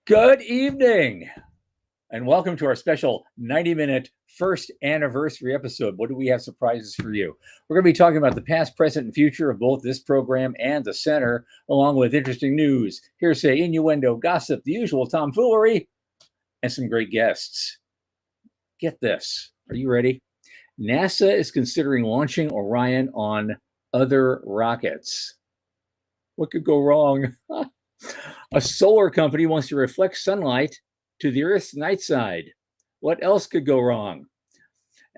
Good evening, and welcome to our special 90-minute first anniversary episode. What do we have surprises for you? We're going to be talking about the past, present, and future of both this program and the center, along with interesting news, hearsay, innuendo, gossip, the usual tomfoolery, and some great guests. Get this. Are you ready? NASA is considering launching Orion on other rockets. What could go wrong? A solar company wants to reflect sunlight to the Earth's night side. What else could go wrong?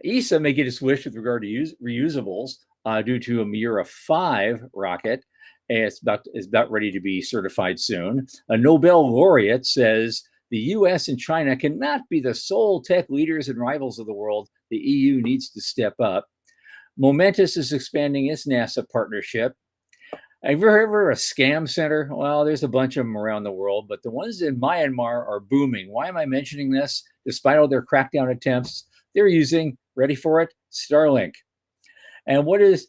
ESA may get its wish with regard to reusables due to a Miura 5 rocket. It's about ready to be certified soon. A Nobel laureate says the US and China cannot be the sole tech leaders and rivals of the world. The EU needs to step up. Momentous is expanding its NASA partnership. Have you ever a scam center? Well, there's a bunch of them around the world, but the ones in Myanmar are booming. Why am I mentioning this? Despite all their crackdown attempts, they're using, ready for it, Starlink. And what is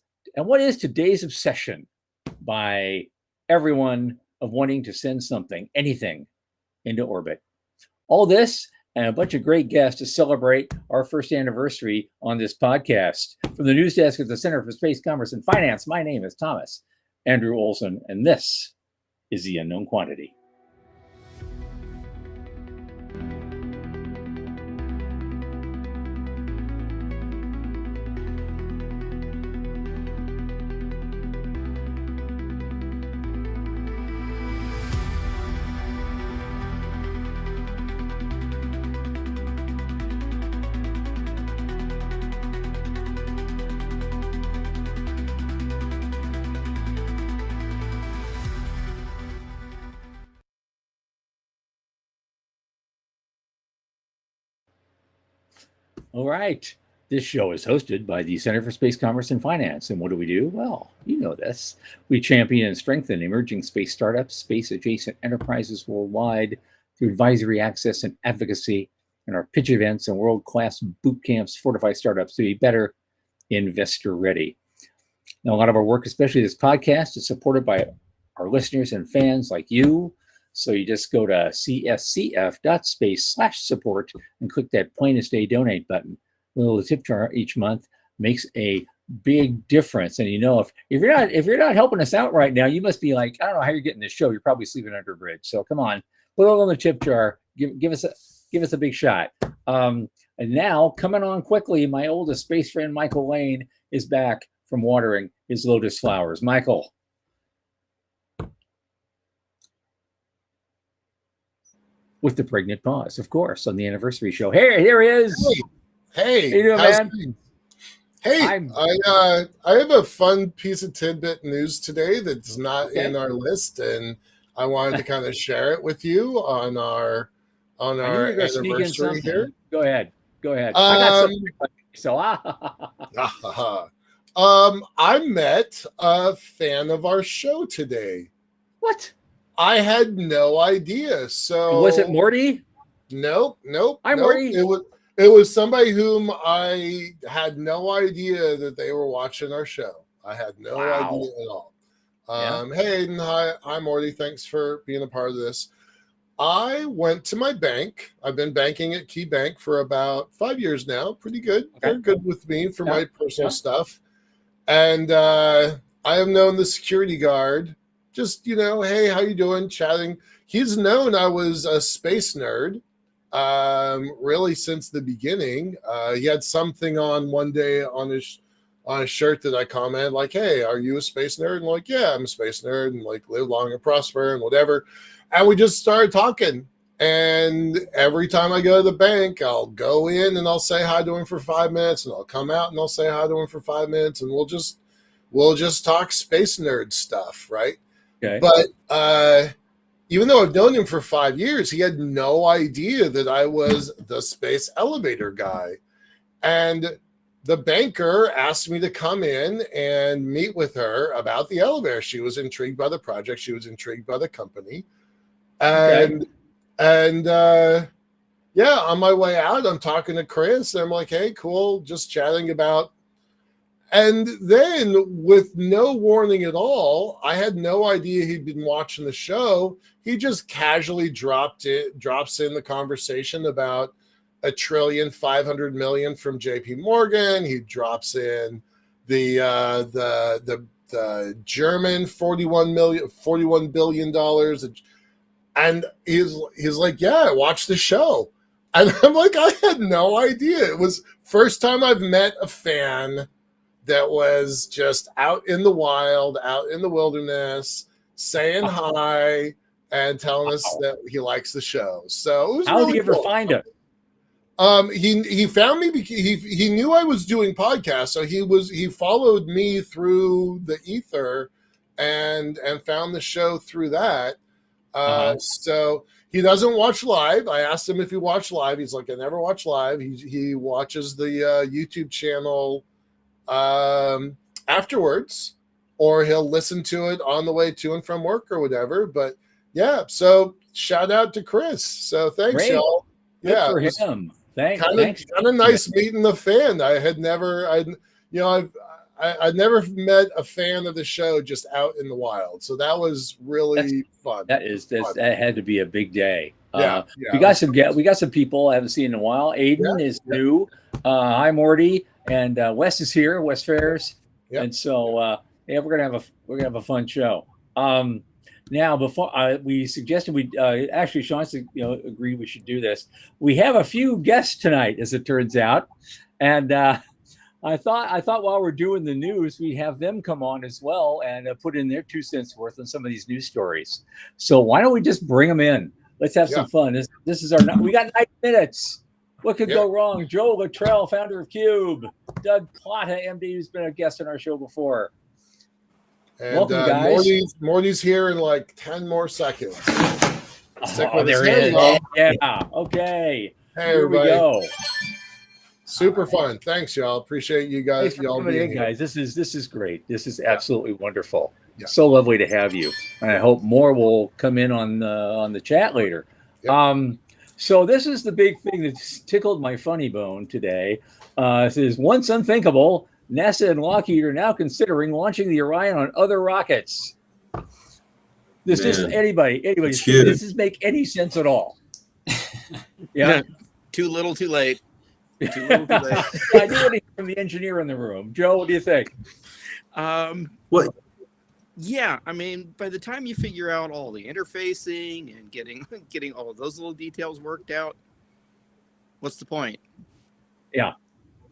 today's obsession by everyone of wanting to send something, anything, into orbit? All this and a bunch of great guests to celebrate our first anniversary on this podcast. From the news desk at the Center for Space Commerce and Finance, my name is Thomas Andrew Olson, and this is The Unknown Quantity. All right. This show is hosted by the Center for Space Commerce and Finance. And what do? Well, you know this. We champion and strengthen emerging space startups, space-adjacent enterprises worldwide through advisory access and advocacy, and our pitch events and world-class boot camps fortify startups to be better investor-ready. Now, a lot of our work, especially this podcast, is supported by our listeners and fans like you. So you just go to cscf.space/support and click that plainest day donate button. A little tip jar each month makes a big difference. And if you're not helping us out right now, you must be like, I don't know how you're getting this show. You're probably sleeping under a bridge. So come on, put it on the tip jar. Give us a big shot. And now coming on quickly, my oldest space friend Michael Lane is back from watering his lotus flowers. Michael. With the pregnant pause, of course, on the anniversary show. Hey, there he is. Hey, how you doing, man? Hey, I have a fun piece of tidbit news today that's not in our list, and I wanted to kind of share it with you on our anniversary here. Go ahead. I got something. I met a fan of our show today. What? I had no idea. So was it Morty? Nope. Hi, Morty. It was somebody whom I had no idea that they were watching our show. I had no idea at all. Hey, Aiden, hi, Morty. Thanks for being a part of this. I went to my bank. I've been banking at Key Bank for about 5 years now. Pretty good. Okay. They're good with me for my personal stuff. And I have known the security guard. Just, hey, how you doing? Chatting. He's known I was a space nerd, really since the beginning. He had something on one day on his shirt that I commented, like, hey, are you a space nerd? And like, yeah, I'm a space nerd, and like live long and prosper and whatever. And we just started talking. And every time I go to the bank, I'll go in and I'll say hi to him for 5 minutes, and I'll come out and I'll say hi to him for 5 minutes, and we'll just talk space nerd stuff, right? Okay. But even though I've known him for 5 years, he had no idea that I was the space elevator guy. And the banker asked me to come in and meet with her about the elevator. She was intrigued by the project. She was intrigued by the company. And on my way out, I'm talking to Chris. And I'm like, hey, cool. Just chatting about And then, with no warning at all, I had no idea he'd been watching the show. He just casually drops in the conversation about $1,500,000,000 from J.P. Morgan. He drops in the German $41 billion, and he's like, "Yeah, I watched the show," and I'm like, I had no idea. It was first time I've met a fan that was just out in the wild, out in the wilderness, saying hi and telling us that he likes the show. So it was how did he ever find it? He found me because he knew I was doing podcasts, so he followed me through the ether and found the show through that. So he doesn't watch live. I asked him if he watched live. He's like, I never watch live. He watches the YouTube channel afterwards, or he'll listen to it on the way to and from work or whatever. But yeah, so shout out to Chris. So thanks, y'all. Good for him. Thanks. Kind of nice meeting the fan. I'd never met a fan of the show just out in the wild. So that was really fun. That had to be a big day. Yeah. We got some people I haven't seen in a while. Aiden is new. Hi, Morty. And Wes is here, Wes Ferris, and so we're gonna have a fun show. Now, before we suggested actually Sean agreed we should do this. We have a few guests tonight, as it turns out, and I thought while we're doing the news, we'd have them come on as well and put in their 2 cents worth on some of these news stories. So why don't we just bring them in? Let's have some fun. This is we got 9 minutes. What could go wrong? Joe Luttrell, founder of Cube. Doug Plata, MD, who's been a guest on our show before. And welcome, guys. Morty's here in like 10 more seconds. There he is. Yeah. Okay. Hey, here everybody. We go. Super fun. Thanks, y'all. Appreciate you guys. Thanks for coming in, guys. This is great. This is absolutely wonderful. Yeah. So lovely to have you. And I hope more will come in on the chat later. Yep. So this is the big thing that tickled my funny bone today. It says, once unthinkable, NASA and Lockheed are now considering launching the Orion on other rockets. This just anybody. Does this make any sense at all? Yeah. Too little, too late. Too little, too late. I knew it from the engineer in the room. Joe, what do you think? What? Yeah, I mean, by the time you figure out all the interfacing and getting all of those little details worked out, what's the point? Yeah,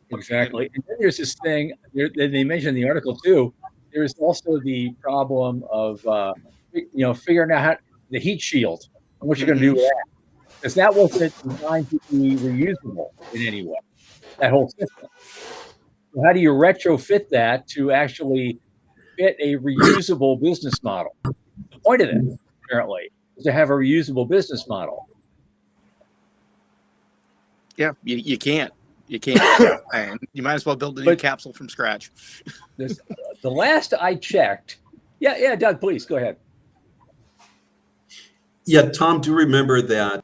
exactly. And then there's this thing, they mentioned in the article too, there's also the problem of, figuring out how the heat shield and what you're going to do with that. Because that wasn't designed to be reusable in any way, that whole system. So how do you retrofit that to actually fit a reusable business model? The point of it, apparently, is to have a reusable business model. Yeah, you can't. And you might as well build a new capsule from scratch. The last I checked, Doug, please go ahead. Yeah, Tom, do remember that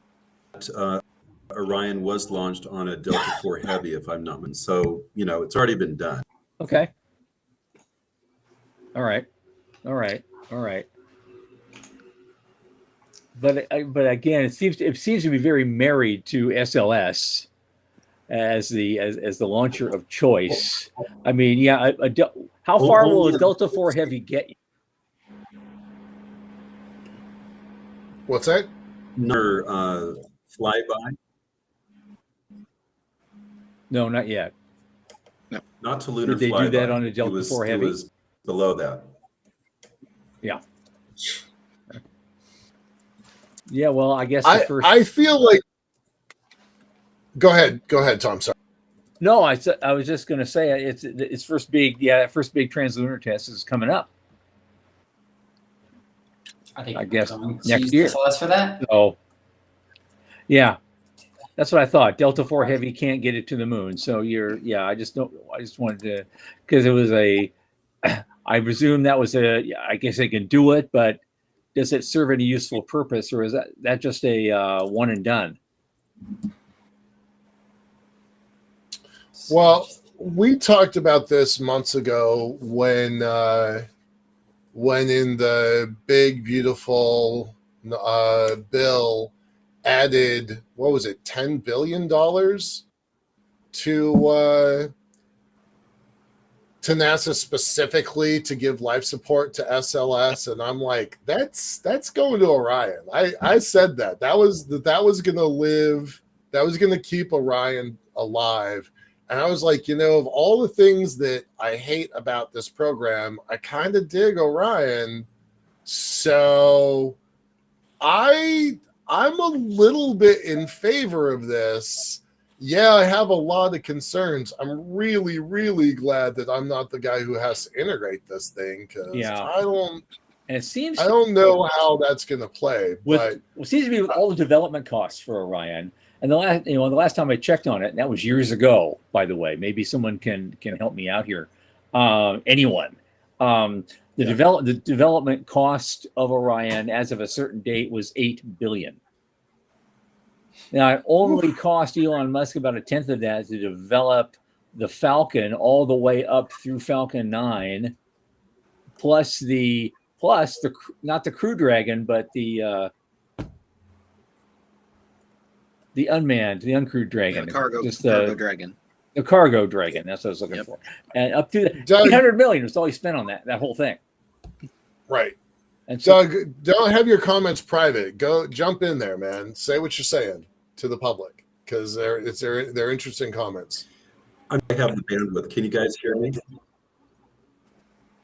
Orion was launched on a Delta IV Heavy, if I'm not mistaken. So, it's already been done. Okay. All right. But again, it seems to be very married to SLS as the launcher of choice. I mean, how far will a Delta IV Heavy get you? What's that? Another flyby? No, not yet. No, not to lunar. Did they flyby. do that on a Delta IV Heavy? It was below that. Yeah. Yeah. Well, I guess I feel like. Go ahead, Tom. Sorry. No, I was just going to say its first big translunar test is coming up. I guess next year. For that. So, yeah, that's what I thought. Delta IV Heavy can't get it to the moon, so I just wanted to, because it was I presume that was I guess they can do it, but does it serve any useful purpose, or is that just a one and done? Well, we talked about this months ago when in the big beautiful bill added, what was it, $10 billion to NASA specifically to give life support to SLS, and I'm like, that's going to Orion. I said that was going to live, that was going to keep Orion alive, and I was like, of all the things that I hate about this program, I kind of dig Orion, so I'm a little bit in favor of this. Yeah, I have a lot of concerns. I'm really, really glad that I'm not the guy who has to integrate this thing, because I don't know how that's going to play. But it seems to be with all the development costs for Orion, and the last time I checked on it, and that was years ago, by the way. Maybe someone can help me out here. Anyone. The development cost of Orion as of a certain date was $8 billion. Now, it only cost Elon Musk about a tenth of that to develop the Falcon all the way up through Falcon 9, plus not the Crew Dragon, but the uncrewed Dragon, cargo dragon. The cargo dragon. That's what I was looking for. And up to $800 million was all he spent on that whole thing. Right. And so, Doug, don't have your comments private. Go jump in there, man. Say what you're saying to the public, because they're interesting comments. I have the bandwidth. Can you guys hear me?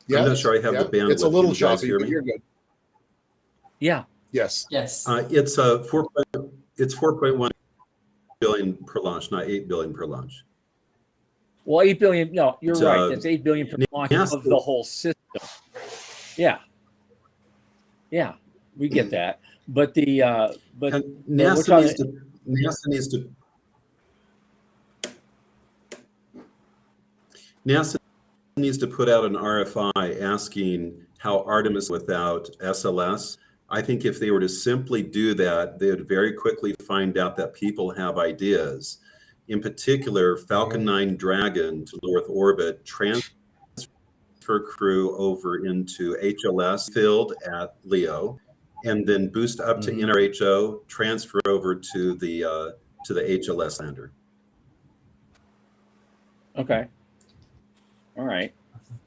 Yeah, I'm not sure I have the bandwidth. It's a little choppy, hear but me? you're good. Yeah. Yes. Yes. It's 4.1 billion per launch, not 8 billion per launch. Well, 8 billion. No, you're right. That's 8 billion per launch of the whole system. Yeah. Yeah, we get that. But NASA needs to put out an RFI asking how Artemis without SLS. I think if they were to simply do that, they would very quickly find out that people have ideas. In particular, Falcon 9 Dragon to low Earth orbit, transfer crew over into HLS filled at LEO, and then boost up to NRHO, transfer over to the HLS lander. Okay. All right.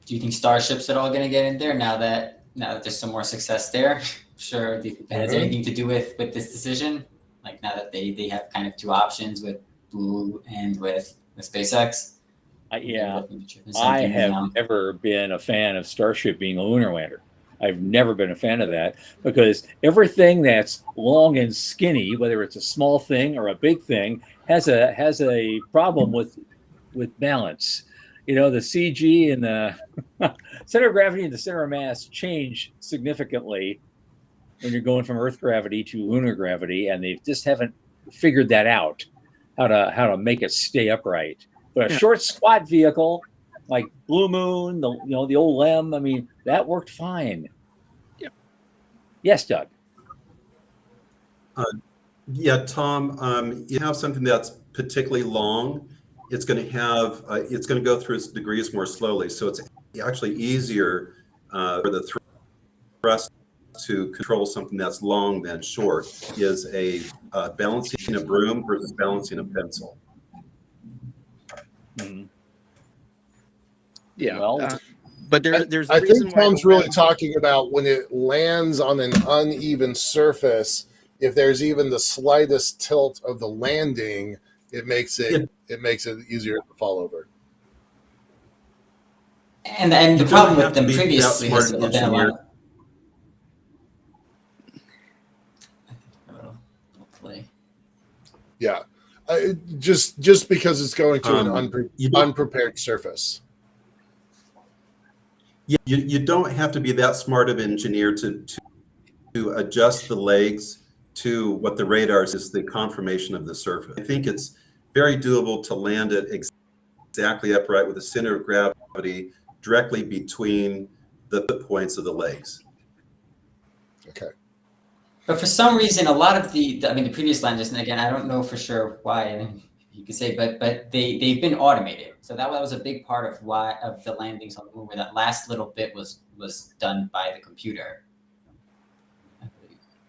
Do you think Starship's at all going to get in there now that there's some more success there? Sure. Do you think that has anything to do with this decision? Like now that they have kind of two options with Blue and with SpaceX? Yeah. I have never been a fan of Starship being a lunar lander. I've never been a fan of that, because everything that's long and skinny, whether it's a small thing or a big thing, has a problem with balance. The CG and the center of gravity and the center of mass change significantly when you're going from Earth gravity to lunar gravity, and they just haven't figured that out, how to make it stay upright. But a short, squat vehicle like Blue Moon, the old LEM, I mean, that worked fine. Yeah. Yes, Doug. Yeah, Tom. You have something that's particularly long. It's going to go through its degrees more slowly, so it's actually easier for the thrust to control something that's long than short. Is balancing a broom versus balancing a pencil. Mm-hmm. Yeah. Well, but there's. I think Tom's really talking about when it lands on an uneven surface. If there's even the slightest tilt of the landing, it makes it easier to fall over. And the problem with them previously has been a lot. Yeah, just because it's going to an unprepared surface. You don't have to be that smart of an engineer to adjust the legs to what the radar is the conformation of the surface. I think it's very doable to land it exactly upright with the center of gravity directly between the points of the legs. Okay. But for some reason, a lot of the previous landers, and again, I don't know for sure why, and you could say, but they've been automated. So that was a big part of the landings on the moon, where that last little bit was done by the computer.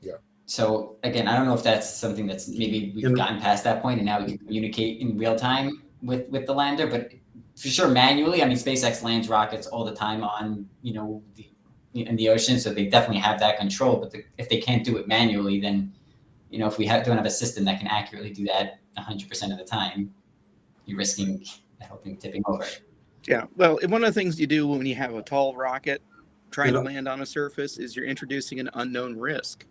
Yeah. So again, I don't know if that's something that's maybe we've gotten past that point and now we can communicate in real time with the lander, but for sure manually. I mean, SpaceX lands rockets all the time on, in the ocean, so they definitely have that control. But if they can't do it manually, then, if we don't have a system that can accurately do that 100% of the time, you're risking the whole thing tipping over. Yeah, well, one of the things you do when you have a tall rocket trying to land on a surface is you're introducing an unknown risk.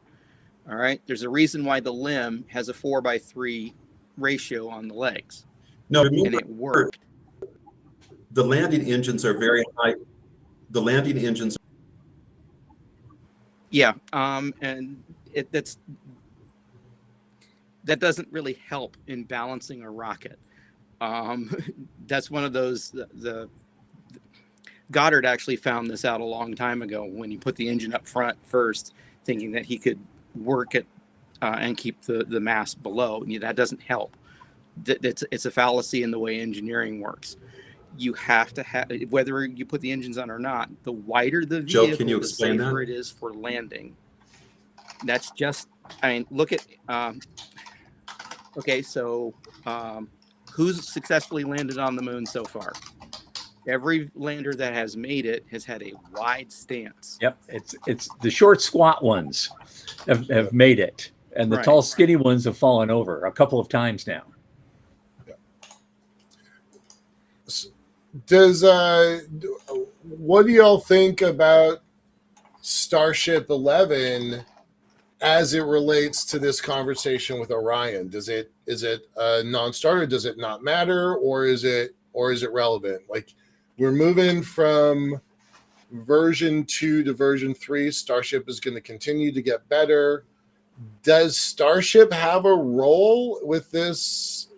All right, there's a reason why the limb has a 4:3 ratio on the legs. No, remember, and it worked. The landing engines are very high. The landing engines. Yeah, and that doesn't really help in balancing a rocket. That's one of those. The Goddard actually found this out a long time ago when he put the engine up front first, thinking that he could work it and keep the mass below. That doesn't help. It's a fallacy in the way engineering works. You have to have, whether you put the engines on or not, the wider the vehicle, Joe, can you the explain safer that? it is for landing. That's just, look at, okay, so who's successfully landed on the moon so far? Every lander that has made it has had a wide stance. Yep, it's the short, squat ones have made it, and the tall, skinny ones have fallen over a couple of times now. Does what do y'all think about Starship 11 as it relates to this conversation with Orion? Is it a non-starter? Does it not matter, or is it relevant? Like, we're moving from version 2 to version 3. Starship is going to continue to get better. Does Starship have a role with this,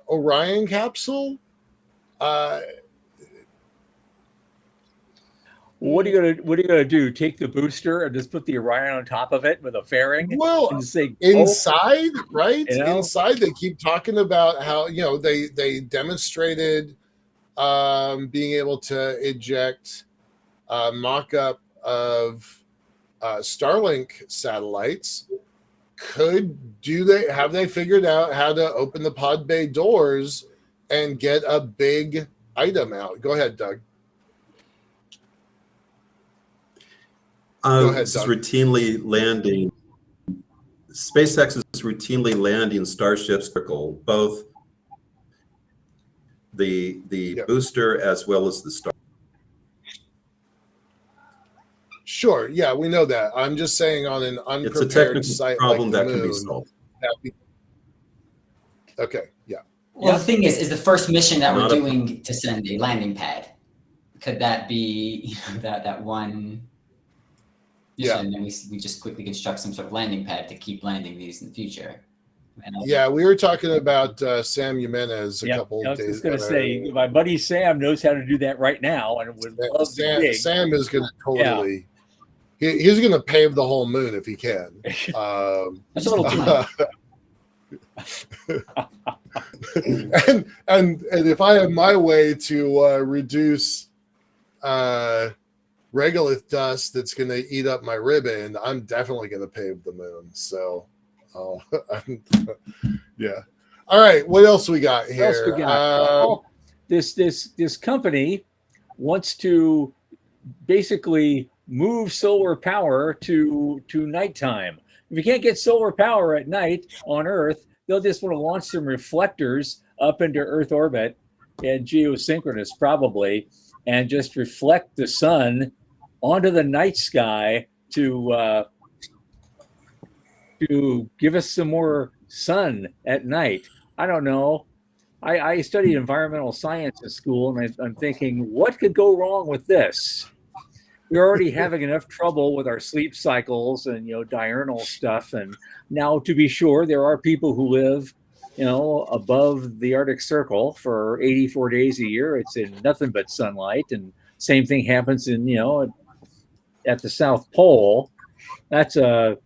Orion capsule? What are you gonna do? Take the booster and just put the Orion on top of it with a fairing? Well, and say, inside, right? Inside, they keep talking about how they demonstrated being able to eject mock-up of Starlink satellites. Have they figured out how to open the pod bay doors and get a big item out? Go ahead, Doug. Go ahead, Doug. Routinely landing. SpaceX is routinely landing Starship's circle, both the booster as well as the star. Sure, yeah, we know that. I'm just saying, on an unprepared it's a technical site problem like that Moon, can be solved. Okay, yeah. Well, the thing is the first mission that we're doing to send a landing pad, could that be that one mission, and then we just quickly construct some sort of landing pad to keep landing these in the future? Yeah, we were talking about Sam Jimenez a couple of days ago. I was just going to say, my buddy Sam knows how to do that right now, and would love Sam is going to totally. Yeah. He's going to pave the whole moon if he can. That's a little too much. and if I have my way to reduce regolith dust that's going to eat up my ribbon, I'm definitely going to pave the moon. So. Yeah. All right. What else we got here? This company wants to basically move solar power to nighttime. If you can't get solar power at night on Earth, they'll just want to launch some reflectors up into Earth orbit, and geosynchronous probably, and just reflect the sun onto the night sky to give us some more sun at night. I don't know. I studied environmental science at school, and I'm thinking, what could go wrong with this? We're already having enough trouble with our sleep cycles and diurnal stuff, and now, to be sure, there are people who live above the Arctic Circle for 84 days a year. It's in nothing but sunlight, and same thing happens in at the South Pole. That's a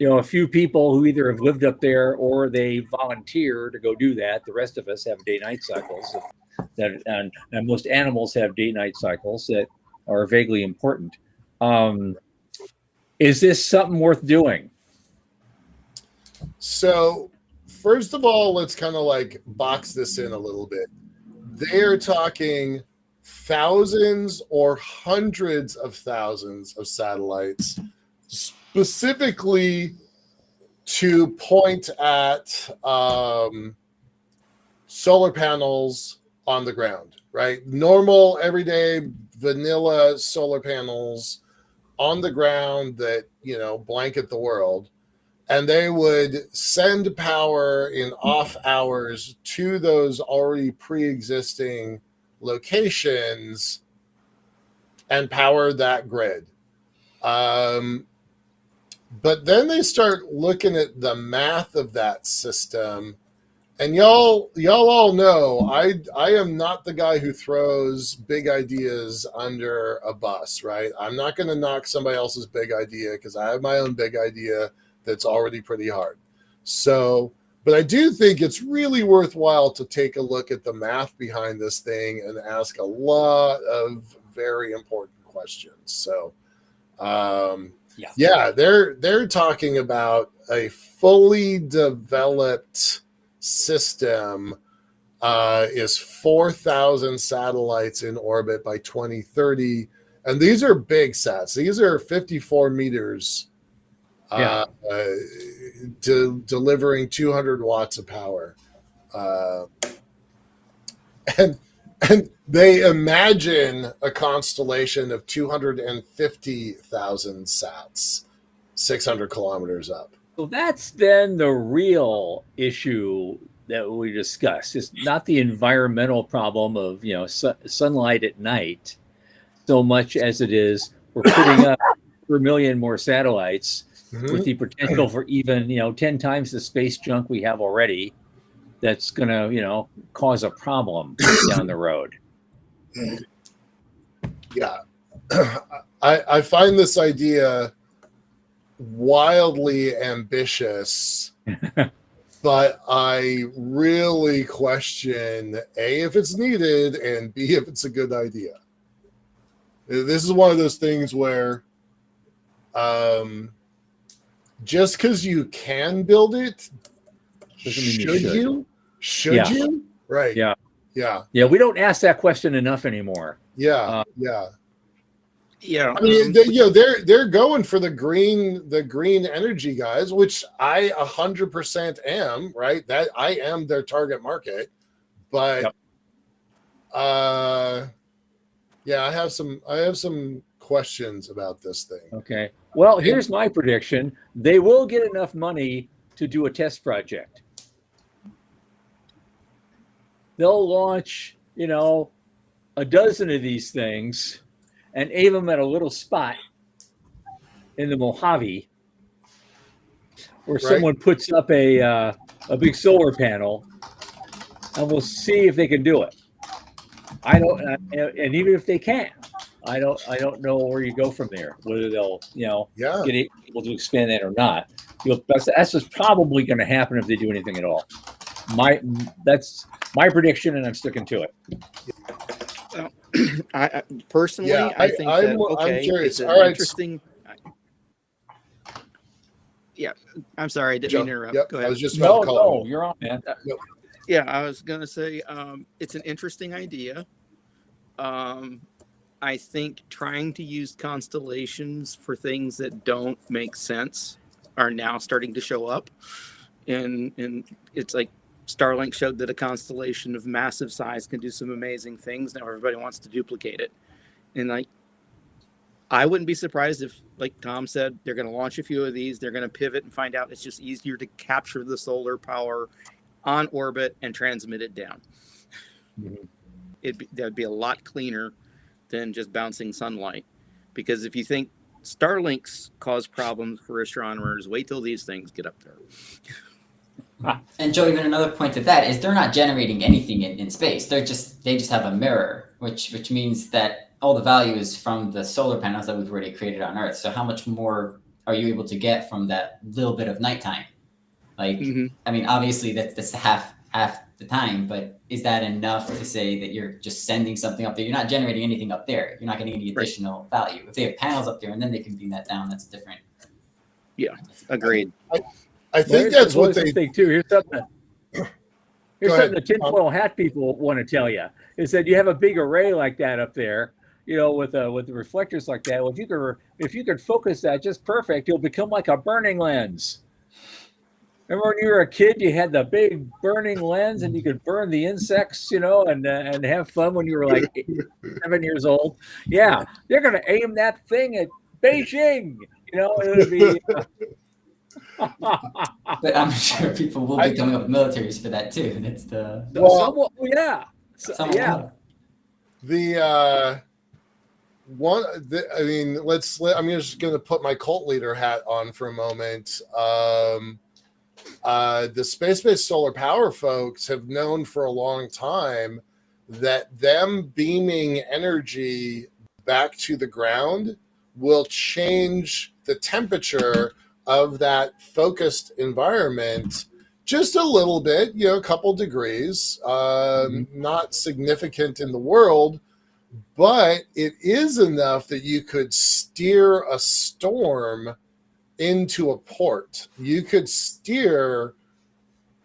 a few people who either have lived up there or they volunteer to go do that. The rest of us have day-night cycles and most animals have day-night cycles that are vaguely important. Is this something worth doing? So, first of all, let's kind of like box this in a little bit. They're talking thousands or hundreds of thousands of satellites, specifically to point at solar panels on the ground, right? Normal, everyday, vanilla solar panels on the ground that, blanket the world. And they would send power in off hours to those already pre-existing locations and power that grid. But then they start looking at the math of that system. And y'all all know I am not the guy who throws big ideas under a bus, right? I'm not going to knock somebody else's big idea because I have my own big idea that's already pretty hard. So, but I do think it's really worthwhile to take a look at the math behind this thing and ask a lot of very important questions. So, they're talking about a fully developed system is 4,000 satellites in orbit by 2030. And these are big sats. These are 54 meters delivering 200 watts of power. And they imagine a constellation of 250,000 sats, 600 kilometers up. So that's then the real issue that we discussed. It's not the environmental problem of sunlight at night so much as it is we're putting up 4 million more satellites with the potential for even 10 times the space junk we have already. That's gonna cause a problem down the road. Yeah, I find this idea wildly ambitious, but I really question A, if it's needed, and B, if it's a good idea. This is one of those things where just because you can build it, should you? Should you? Right. Yeah. Yeah. Yeah. We don't ask that question enough anymore. Yeah. Yeah. Yeah. I mean, they're going for the green energy guys, which I 100% am, right? That I am their target market. But I have some questions about this thing. Okay. Well, here's my prediction. They will get enough money to do a test project. They'll launch, a dozen of these things and aim them at a little spot in the Mojave where someone puts up a big solar panel, and we'll see if they can do it. And even if they can, I don't know where you go from there. Whether they'll get able to expand that or not. That's what's probably going to happen if they do anything at all. That's my prediction, and I'm sticking to it. I personally, I think I'm curious. All right. Interesting. Yeah, I'm sorry, I didn't mean to interrupt. Yep, Go ahead. I was just about to call you're on, man. Yeah, I was gonna say it's an interesting idea. I think trying to use constellations for things that don't make sense are now starting to show up, and it's like Starlink showed that a constellation of massive size can do some amazing things. Now everybody wants to duplicate it, and I wouldn't be surprised if, like Tom said, they're going to launch a few of these. They're going to pivot and find out it's just easier to capture the solar power on orbit and transmit it down. That'd be a lot cleaner than just bouncing sunlight. Because if you think Starlinks cause problems for astronomers, wait till these things get up there. And Joe, even another point to that is they're not generating anything in space. They just have a mirror, which means that all the value is from the solar panels that we've already created on Earth. So how much more are you able to get from that little bit of nighttime? Like, I mean, obviously that's half the time, but is that enough to say that you're just sending something up there? You're not generating anything up there. You're not getting any additional value. If they have panels up there and then they can beam that down, that's different. Yeah, agreed. I think that's what they think too. Here's something the tinfoil hat people want to tell you is that you have a big array like that up there, with the reflectors like that. Well, if you could focus that just perfect, it'll become like a burning lens. Remember when you were a kid, you had the big burning lens and you could burn the insects, and have fun when you were like 7 years old. Yeah, they're going to aim that thing at Beijing. It'll be. But I'm sure people will be coming up with militaries for that too. That's the yeah. I'm just going to put my cult leader hat on for a moment. The space-based solar power folks have known for a long time that them beaming energy back to the ground will change the temperature of that focused environment just a little bit, a couple degrees, not significant in the world, but it is enough that you could steer a storm into a port. You could steer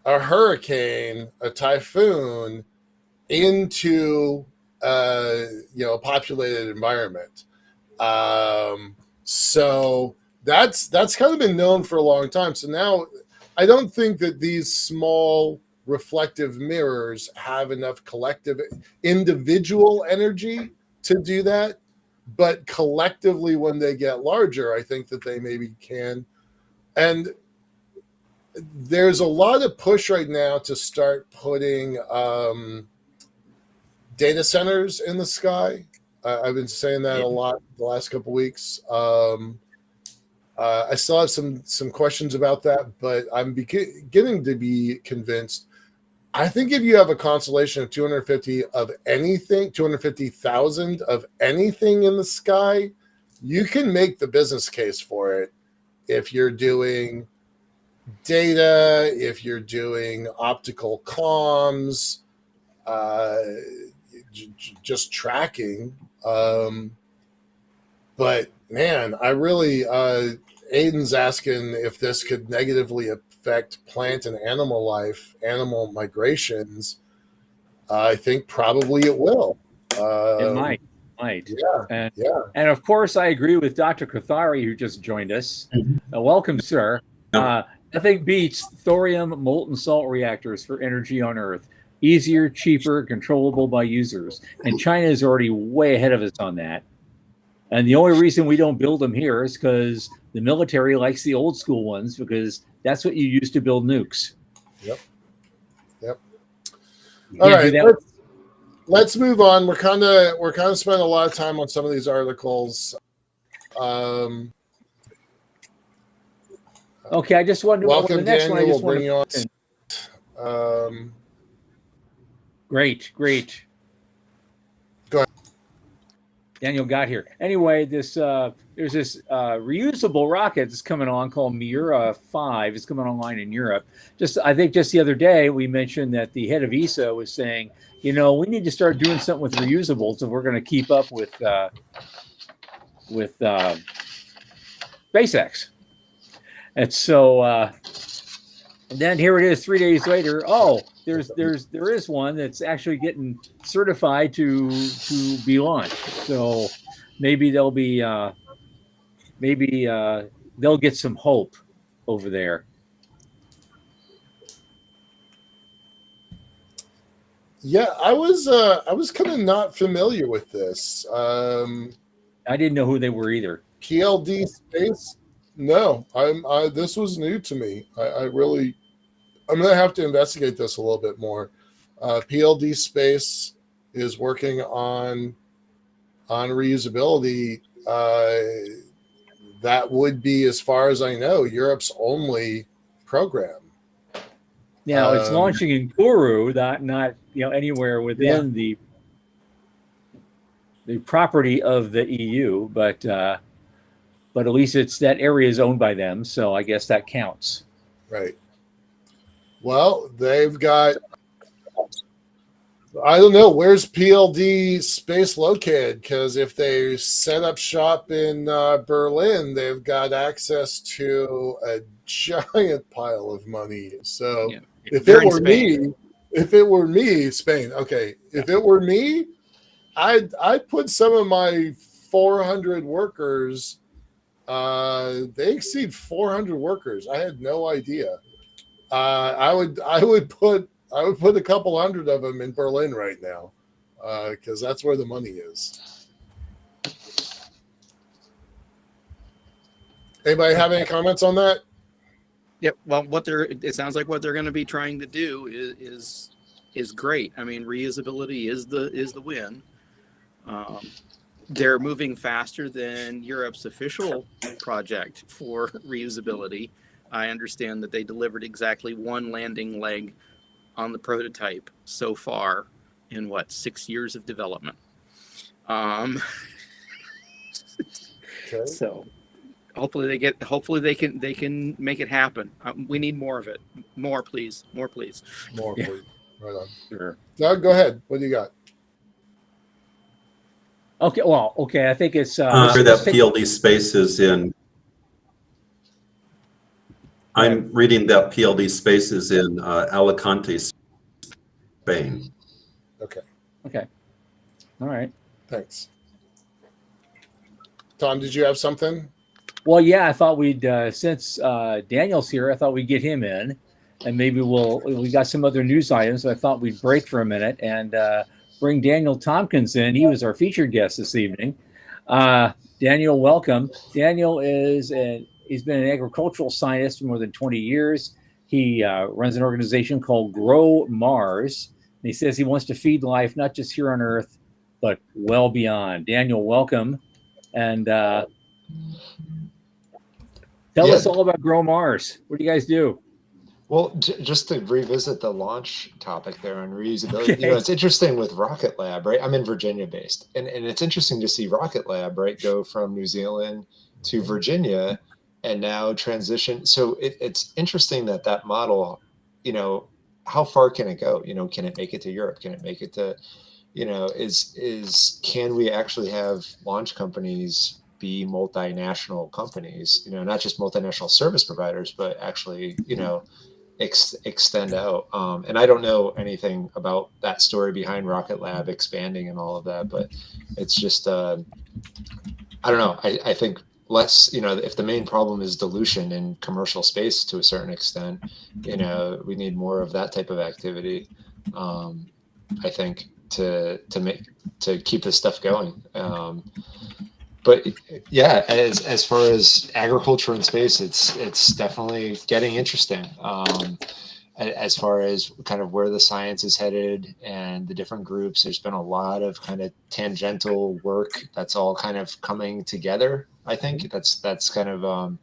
a hurricane, a typhoon into a populated environment. So that's kind of been known for a long time. So now I don't think that these small reflective mirrors have enough collective individual energy to do that. But collectively, when they get larger, I think that they maybe can. And there's a lot of push right now to start putting data centers in the sky. I've been saying that a lot the last couple of weeks. I still have some questions about that, but I'm beginning to be convinced. I think if you have a constellation of 250,000 of anything in the sky, you can make the business case for it. If you're doing data, if you're doing optical comms, just tracking. But man, I really, Aiden's asking if this could negatively affect plant and animal life, animal migrations. I think probably it will. It might. Yeah. And of course, I agree with Dr. Kothari, who just joined us. Welcome, sir. Nothing beats thorium molten salt reactors for energy on Earth. Easier, cheaper, controllable by users. And China is already way ahead of us on that. And the only reason we don't build them here is because the military likes the old school ones, because that's what you use to build nukes. Yep. All right, let's move on. We're kind of spending a lot of time on some of these articles. Okay, I just wanted to welcome, the next Daniel. one. I just we'll bring you on. Great. Go ahead. Daniel got here. Anyway, there's this reusable rocket that's coming on called Miura 5. It's coming online in Europe. I think just the other day we mentioned that the head of ESA was saying, we need to start doing something with reusables if we're going to keep up with SpaceX. And so and then here it is 3 days later. Oh, there is one that's actually getting certified to be launched. So maybe they'll get some hope over there. Yeah, I was kind of not familiar with this. I didn't know who they were either. PLD Space? No, this was new to me. I'm going to have to investigate this a little bit more. PLD Space is working on reusability. That would be, as far as I know, Europe's only program. Now it's launching in Kourou, not anywhere within the property of the EU, but but at least it's that area is owned by them, so I guess that counts. Right. Well, they've got, I don't know, where's PLD space located? Because if they set up shop in Berlin, they've got access to a giant pile of money. So Yeah. if They're it in were Spain. me, Spain. Okay, if it were me, I'd put some of my 400 workers. They exceed 400 workers. I had no idea. I would put a couple hundred of them in Berlin right now, because that's where the money is. Anybody have any comments on that? Yep. Well, it sounds like what they're going to be trying to do is great. I mean, reusability is the win. They're moving faster than Europe's official project for reusability. I understand that they delivered exactly one landing leg on the prototype so far in 6 years of development. Okay. So hopefully they can make it happen. We need more of it. More, please. More, please. More, Yeah. please. Right on. Sure. Doug, go ahead. What do you got? Okay. Well, okay. I think it's Sure, that PLD space is in. I'm reading that PLD space is in Alicante, Spain. Okay. Okay. All right. Thanks. Tom, did you have something? Well, yeah, I thought we'd since Daniel's here, I thought we'd get him in, and maybe we got some other news items. So I thought we'd break for a minute and bring Daniel Tompkins in. He was our featured guest this evening. Daniel, welcome. Daniel he's been an agricultural scientist for more than 20 years. He runs an organization called GrowMars. And he says he wants to feed life, not just here on Earth, but well beyond. Daniel, welcome. And tell us all about GrowMars. What do you guys do? Well, just to revisit the launch topic there on reusability, Okay. it's interesting with Rocket Lab, right? I'm in Virginia based, and it's interesting to see Rocket Lab, right, go from New Zealand to Virginia and now transition. So it's interesting that model, how far can it go? Can it make it to Europe? Can it make it to, can we actually have launch companies be multinational companies, not just multinational service providers, but actually, extend out. And I don't know anything about that story behind Rocket Lab expanding and all of that, but it's just, I don't know. I think less, if the main problem is dilution in commercial space to a certain extent, we need more of that type of activity. I think to keep this stuff going. But yeah, as far as agriculture in space, it's definitely getting interesting. As far as kind of where the science is headed and the different groups, there's been a lot of kind of tangential work that's all kind of coming together. I think that's kind of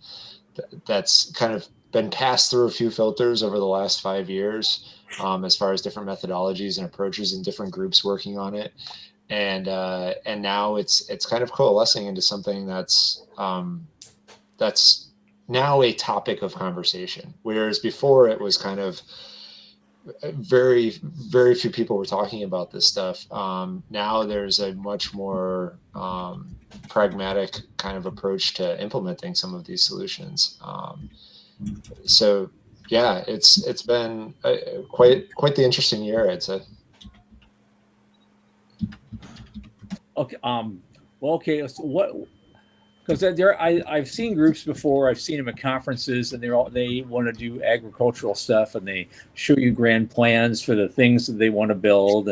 been passed through a few filters over the last 5 years, as far as different methodologies and approaches and different groups working on it. And now it's kind of coalescing into something that's now a topic of conversation, whereas before it was kind of very, very few people were talking about this stuff. Now there's a much more pragmatic kind of approach to implementing some of these solutions. So yeah, it's been quite the interesting year, I'd say. Okay. Well, okay. So what? Because I've seen groups before. I've seen them at conferences, and they want to do agricultural stuff, and they show you grand plans for the things that they want to build,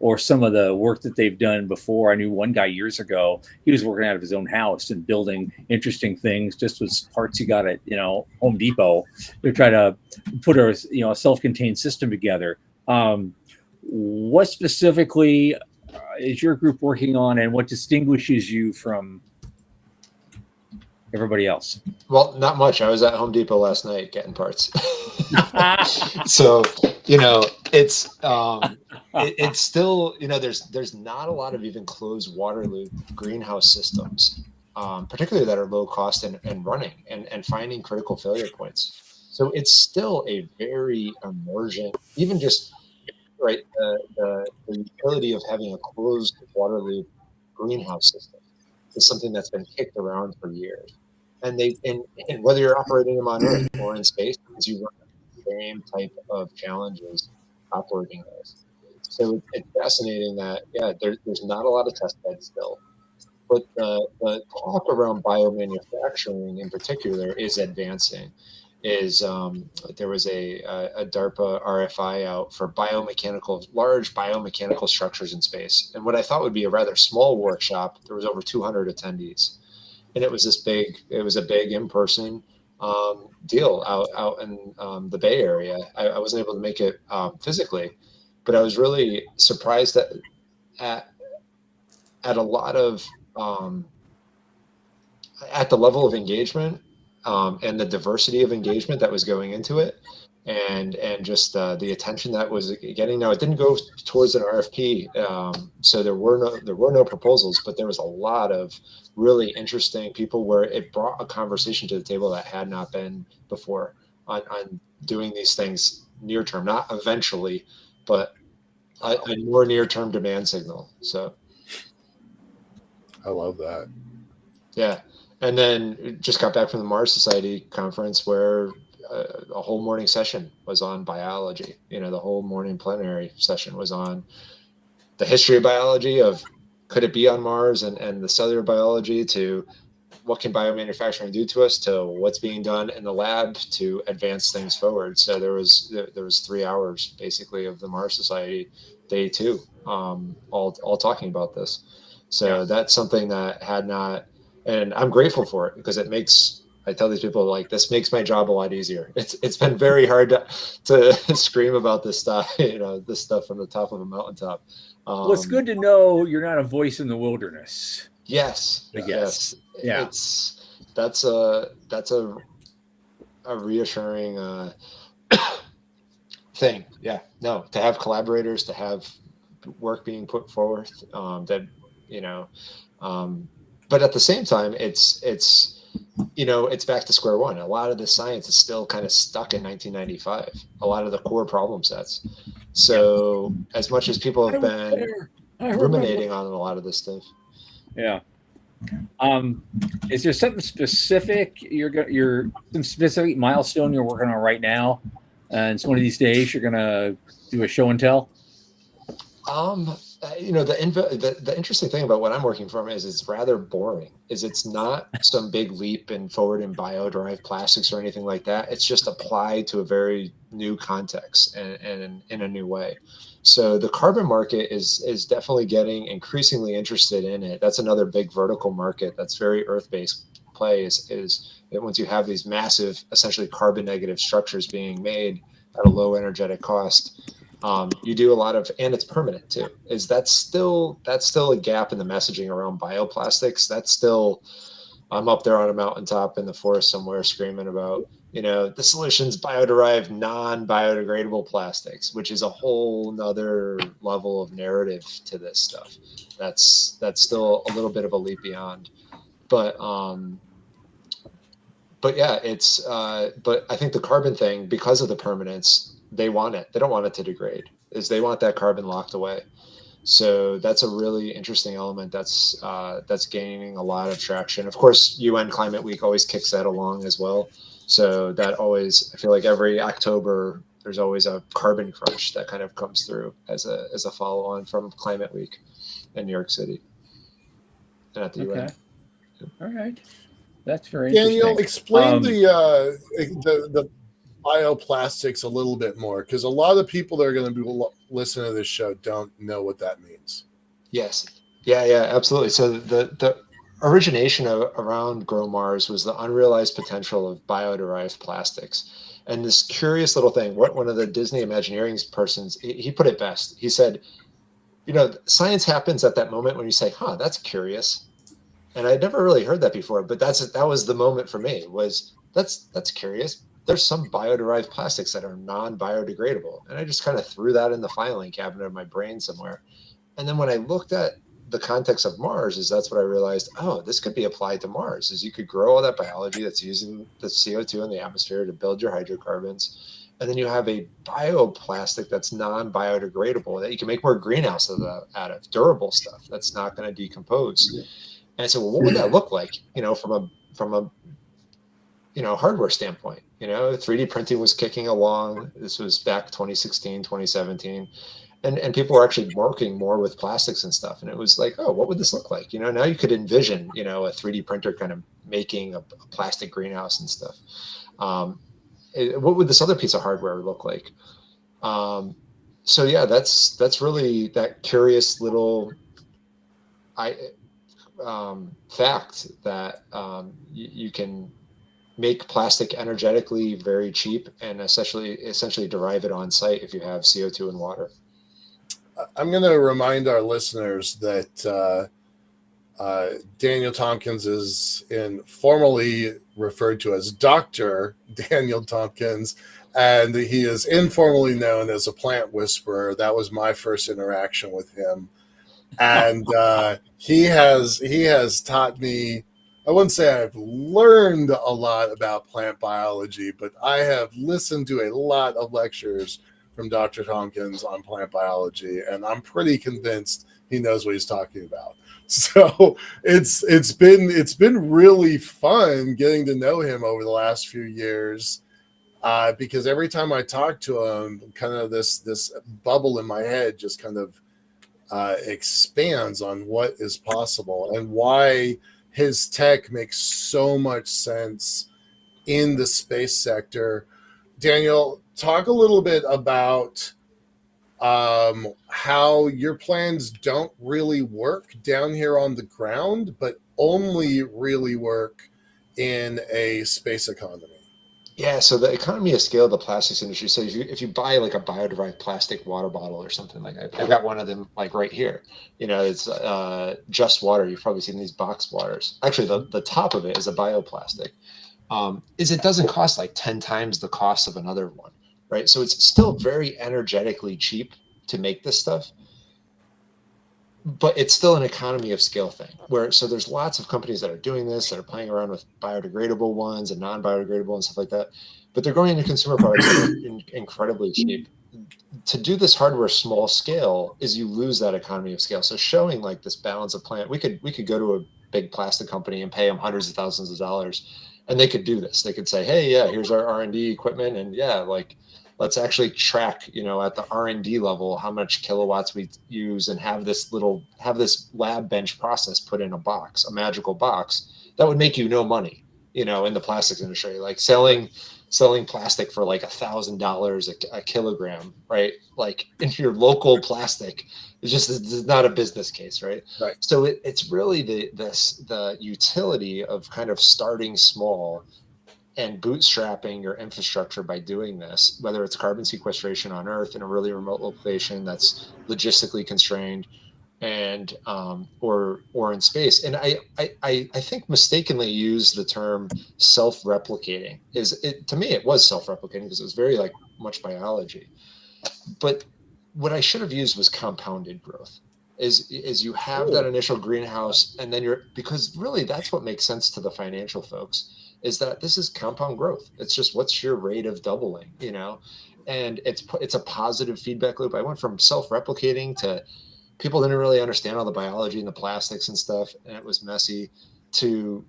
or some of the work that they've done before. I knew one guy years ago. He was working out of his own house and building interesting things, just with parts he got at Home Depot. They're trying to put a self-contained system together. What specifically is your group working on, and what distinguishes you from everybody else? Well, not much. I was at Home Depot last night getting parts. So, it's still, there's not a lot of even closed water loop greenhouse systems particularly that are low cost and running and finding critical failure points. So it's still a very emergent, even just right, the utility of having a closed water loop greenhouse system is something that's been kicked around for years. And and whether you're operating them on Earth or in space, because you run the same type of challenges operating those. So it's fascinating that there's not a lot of test beds still, but the talk around biomanufacturing in particular is advancing. There was a DARPA RFI out for large biomechanical structures in space, and what I thought would be a rather small workshop, there was over 200 attendees, and it was a big in-person deal out in the Bay Area. I wasn't able to make it physically, but I was really surprised at a lot of at the level of engagement and the diversity of engagement that was going into it, and just the attention that was getting. Now, it didn't go towards an RFP, so there were no proposals, but there was a lot of really interesting people where it brought a conversation to the table that had not been before on doing these things near term, not eventually, but a more near term demand signal. So I love that. Yeah. And then just got back from the Mars Society conference where a whole morning session was on biology. The whole morning plenary session was on the history of biology, of could it be on Mars, and the cellular biology, to what can biomanufacturing do to us, to what's being done in the lab to advance things forward. So there was 3 hours basically of the Mars Society day 2, all talking about this. So that's something that had not, and I'm grateful for it, because I tell these people, like, this makes my job a lot easier. It's been very hard to scream about this stuff, this stuff from the top of a mountaintop. Well, it's good to know you're not a voice in the wilderness. Yes, I guess. Yes. That's a reassuring thing. Yeah, no, to have collaborators, to have work being put forth, but at the same time, it's back to square one. A lot of the science is still kind of stuck in 1995. A lot of the core problem sets. So as much as people have been ruminating on a lot of this stuff. Yeah. Is there something specific some specific milestone you're working on right now, and so one of these days you're gonna do a show and tell? The interesting thing about what I'm working from is it's rather boring. It's not some big leap forward in bio-derived plastics or anything like that. It's just applied to a very new context and in a new way. So the carbon market is definitely getting increasingly interested in it. That's another big vertical market that's very earth-based play, is that once you have these massive, essentially carbon negative structures being made at a low energetic cost, you do a lot of, and it's permanent too. That's still a gap in the messaging around bioplastics. That's still, I'm up there on a mountaintop in the forest somewhere screaming about, the solution's bio-derived, non-biodegradable plastics, which is a whole nother level of narrative to this stuff. That's still a little bit of a leap beyond, but yeah, but I think the carbon thing, because of the permanence, they want it. They don't want it to degrade. They want that carbon locked away. So that's a really interesting element that's gaining a lot of traction. Of course, UN Climate Week always kicks that along as well. So that always, I feel like every October there's always a carbon crunch that kind of comes through as a follow on from Climate Week in New York City and at the UN. All right, that's very Daniel, interesting. explain the bioplastics a little bit more, because a lot of people that are going to be listening to this show don't know what that means. Yes. Yeah, absolutely. So the origination around GrowMars was the unrealized potential of bio-derived plastics. And this curious little thing, one of the Disney Imagineering persons, he put it best. He said, science happens at that moment when you say, that's curious. And I'd never really heard that before, but that was the moment for me, was that's curious. There's some bio-derived plastics that are non-biodegradable. And I just kind of threw that in the filing cabinet of my brain somewhere. And then when I looked at the context of Mars is that's what I realized, oh, this could be applied to Mars, is you could grow all that biology that's using the CO2 in the atmosphere to build your hydrocarbons. And then you have a bioplastic that's non-biodegradable that you can make more greenhouse out of durable stuff that's not going to decompose. And so, well, what would that look like, from a hardware standpoint? 3D printing was kicking along. This was back 2016, 2017. And people were actually working more with plastics and stuff. And it was like, oh, what would this look like? Now you could envision, a 3D printer kind of making a plastic greenhouse and stuff. What would this other piece of hardware look like? So yeah, that's really that curious little fact that you can make plastic energetically very cheap and essentially derive it on site if you have CO2 and water. I'm going to remind our listeners that Daniel Tompkins is formally referred to as Dr. Daniel Tompkins, and he is informally known as a plant whisperer. That was my first interaction with him. And he has taught me, I wouldn't say I've learned a lot about plant biology, but I have listened to a lot of lectures from Dr. Tompkins on plant biology, and I'm pretty convinced he knows what he's talking about. So it's been really fun getting to know him over the last few years, because every time I talk to him, kind of this bubble in my head just kind of expands on what is possible and why his tech makes so much sense in the space sector. Daniel, talk a little bit about how your plans don't really work down here on the ground, but only really work in a space economy. Yeah, so the economy of scale of the plastics industry. So if you buy like a biodegradable plastic water bottle or something, like I've got one of them like right here. It's Just Water. You've probably seen these box waters. Actually, the top of it is a bioplastic. It doesn't cost like 10 times the cost of another one, right? So it's still very energetically cheap to make this stuff, but it's still an economy of scale thing so there's lots of companies that are doing this, that are playing around with biodegradable ones and non-biodegradable and stuff like that, but they're going into consumer products that are incredibly cheap. To do this hardware small scale is you lose that economy of scale. So showing like this balance of plant, we could go to a big plastic company and pay them hundreds of thousands of dollars, and they could do this. They could say, hey, yeah, here's our R&D equipment, and yeah, like let's actually track, at the R&D level, how much kilowatts we use, and have this lab bench process put in a magical box that would make you no money, in the plastics industry, like selling plastic for like $1,000 a kilogram, right? Like in your local plastic, it's not a business case, right? Right. So it's really the utility of kind of starting small and bootstrapping your infrastructure by doing this, whether it's carbon sequestration on Earth in a really remote location that's logistically constrained, and or in space. And I think mistakenly used the term self-replicating. To me it was self-replicating because it was very like much biology. But what I should have used was compounded growth. Is you have that initial greenhouse, and then because really that's what makes sense to the financial folks, is that this is compound growth. It's just what's your rate of doubling, and it's a positive feedback loop. I went from self-replicating to people didn't really understand all the biology and the plastics and stuff, and it was messy, to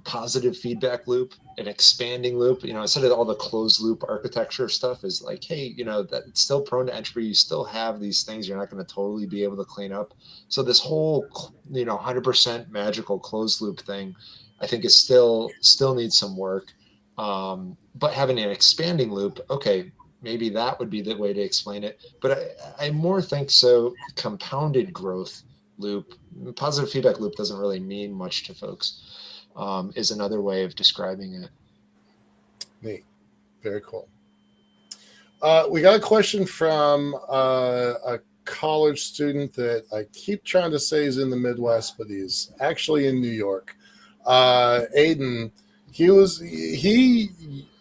positive feedback loop, an expanding loop. Instead of all the closed loop architecture stuff is like, hey, that it's still prone to entropy. You still have these things you're not going to totally be able to clean up. So this whole 100% magical closed loop thing, I think is still needs some work. But having an expanding loop, okay, maybe that would be the way to explain it. But I more think so compounded growth loop, positive feedback loop doesn't really mean much to folks, is another way of describing it. Neat. Very cool. We got a question from a college student that I keep trying to say is in the Midwest, but he's actually in New York. Aiden, he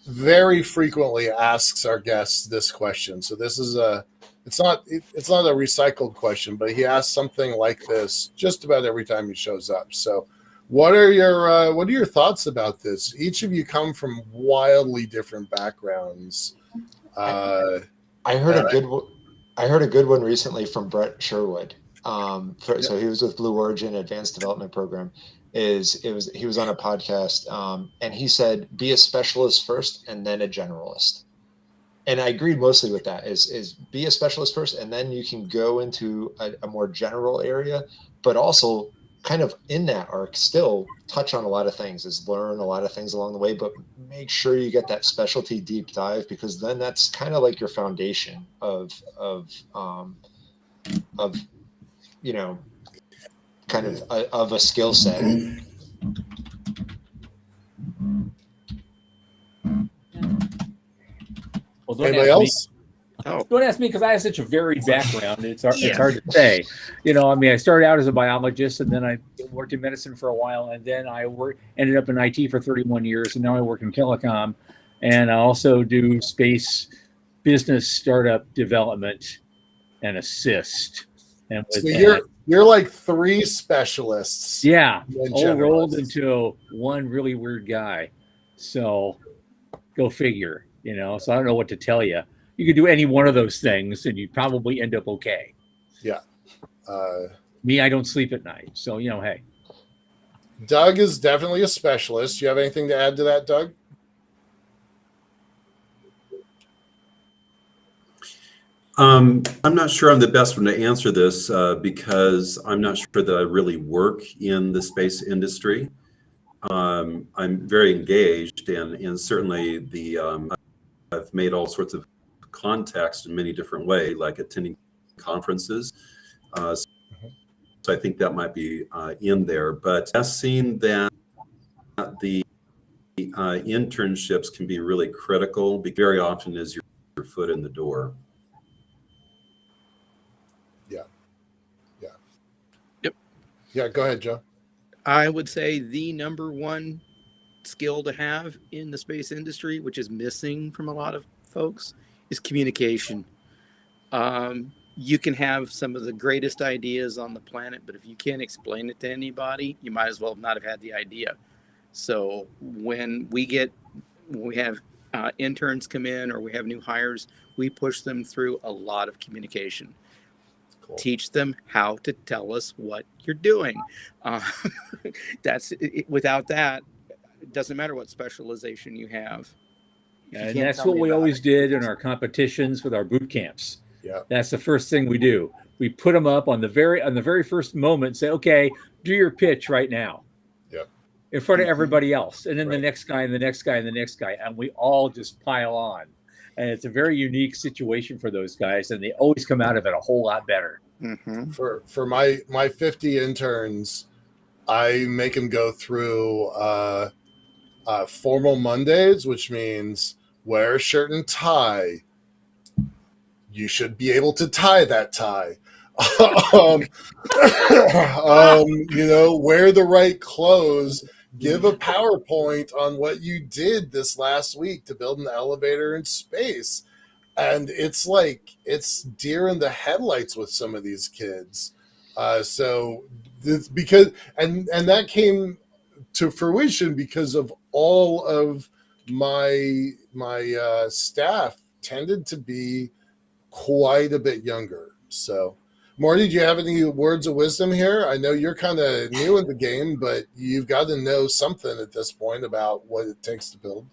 very frequently asks our guests this question. So this is a it's not a recycled question, but he asks something like this just about every time he shows up. So what are your thoughts about this? Each of you come from wildly different backgrounds. I heard a good one recently from Brett Sherwood. So he was with Blue Origin Advanced Development Program. He was on a podcast, and he said, be a specialist first and then a generalist. And I agreed mostly with that, is be a specialist first, and then you can go into a more general area, but also kind of in that arc still touch on a lot of things, is learn a lot of things along the way, but make sure you get that specialty deep dive, because then that's kind of like your foundation of kind of a skill set. Well, anybody else? Don't ask me, because I have such a varied background. It's hard to say. I started out as a biologist, and then I worked in medicine for a while, and then I ended up in IT for 31 years, and now I work in telecom, and I also do space business startup development and assist. And so you're like three specialists. Yeah, all rolled into one really weird guy. So go figure. So I don't know what to tell you. You could do any one of those things, and you'd probably end up okay. Yeah. Me, I don't sleep at night, so hey. Doug is definitely a specialist. You have anything to add to that, Doug? I'm not sure I'm the best one to answer this because I'm not sure that I really work in the space industry. I'm very engaged, and certainly I've made all sorts of contacts in many different ways, like attending conferences. So I think that might be in there. But I've seen that the internships can be really critical, because very often is your foot in the door. Yeah, go ahead, Joe. I would say the number one skill to have in the space industry, which is missing from a lot of folks, is communication. You can have some of the greatest ideas on the planet, but if you can't explain it to anybody, you might as well not have had the idea. So when we have interns come in, or we have new hires, we push them through a lot of communication. Cool. Teach them how to tell us what you're doing. Without that, it doesn't matter what specialization you have. And that's what we always did in our competitions with our boot camps. Yeah, that's the first thing we do. We put them up on the very first moment and say, okay, do your pitch right now. Yeah, in front of everybody else, and then the next guy and the next guy and the next guy, and we all just pile on. And it's a very unique situation for those guys, and they always come out of it a whole lot better. Mm-hmm. For my 50 interns, I make them go through formal Mondays, which means wear a shirt and tie. You should be able to tie that tie. Wear the right clothes. Give a PowerPoint on what you did this last week to build an elevator in space. And it's like, it's deer in the headlights with some of these kids. So this, because, and that came to fruition because of all of my staff tended to be quite a bit younger. So Morty, do you have any words of wisdom here? I know you're kind of new in the game, but you've got to know something at this point about what it takes to build.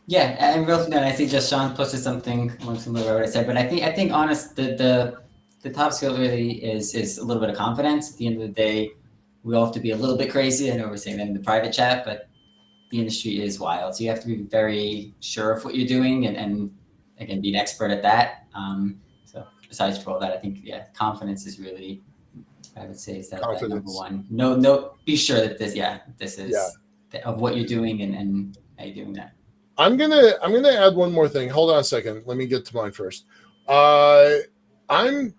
Yeah, and real quick, I think just Sean posted something similar to what I said, but I think honest, the top skill really is a little bit of confidence. At the end of the day, we all have to be a little bit crazy. I know we're saying that in the private chat, but the industry is wild. So you have to be very sure of what you're doing and again, be an expert at that. So besides for all that, I think, confidence is really, I would say, is that number one. No, be sure that this is of what you're doing and how you're doing that. I'm gonna add one more thing. Hold on a second. Let me get to mine first. Aiden,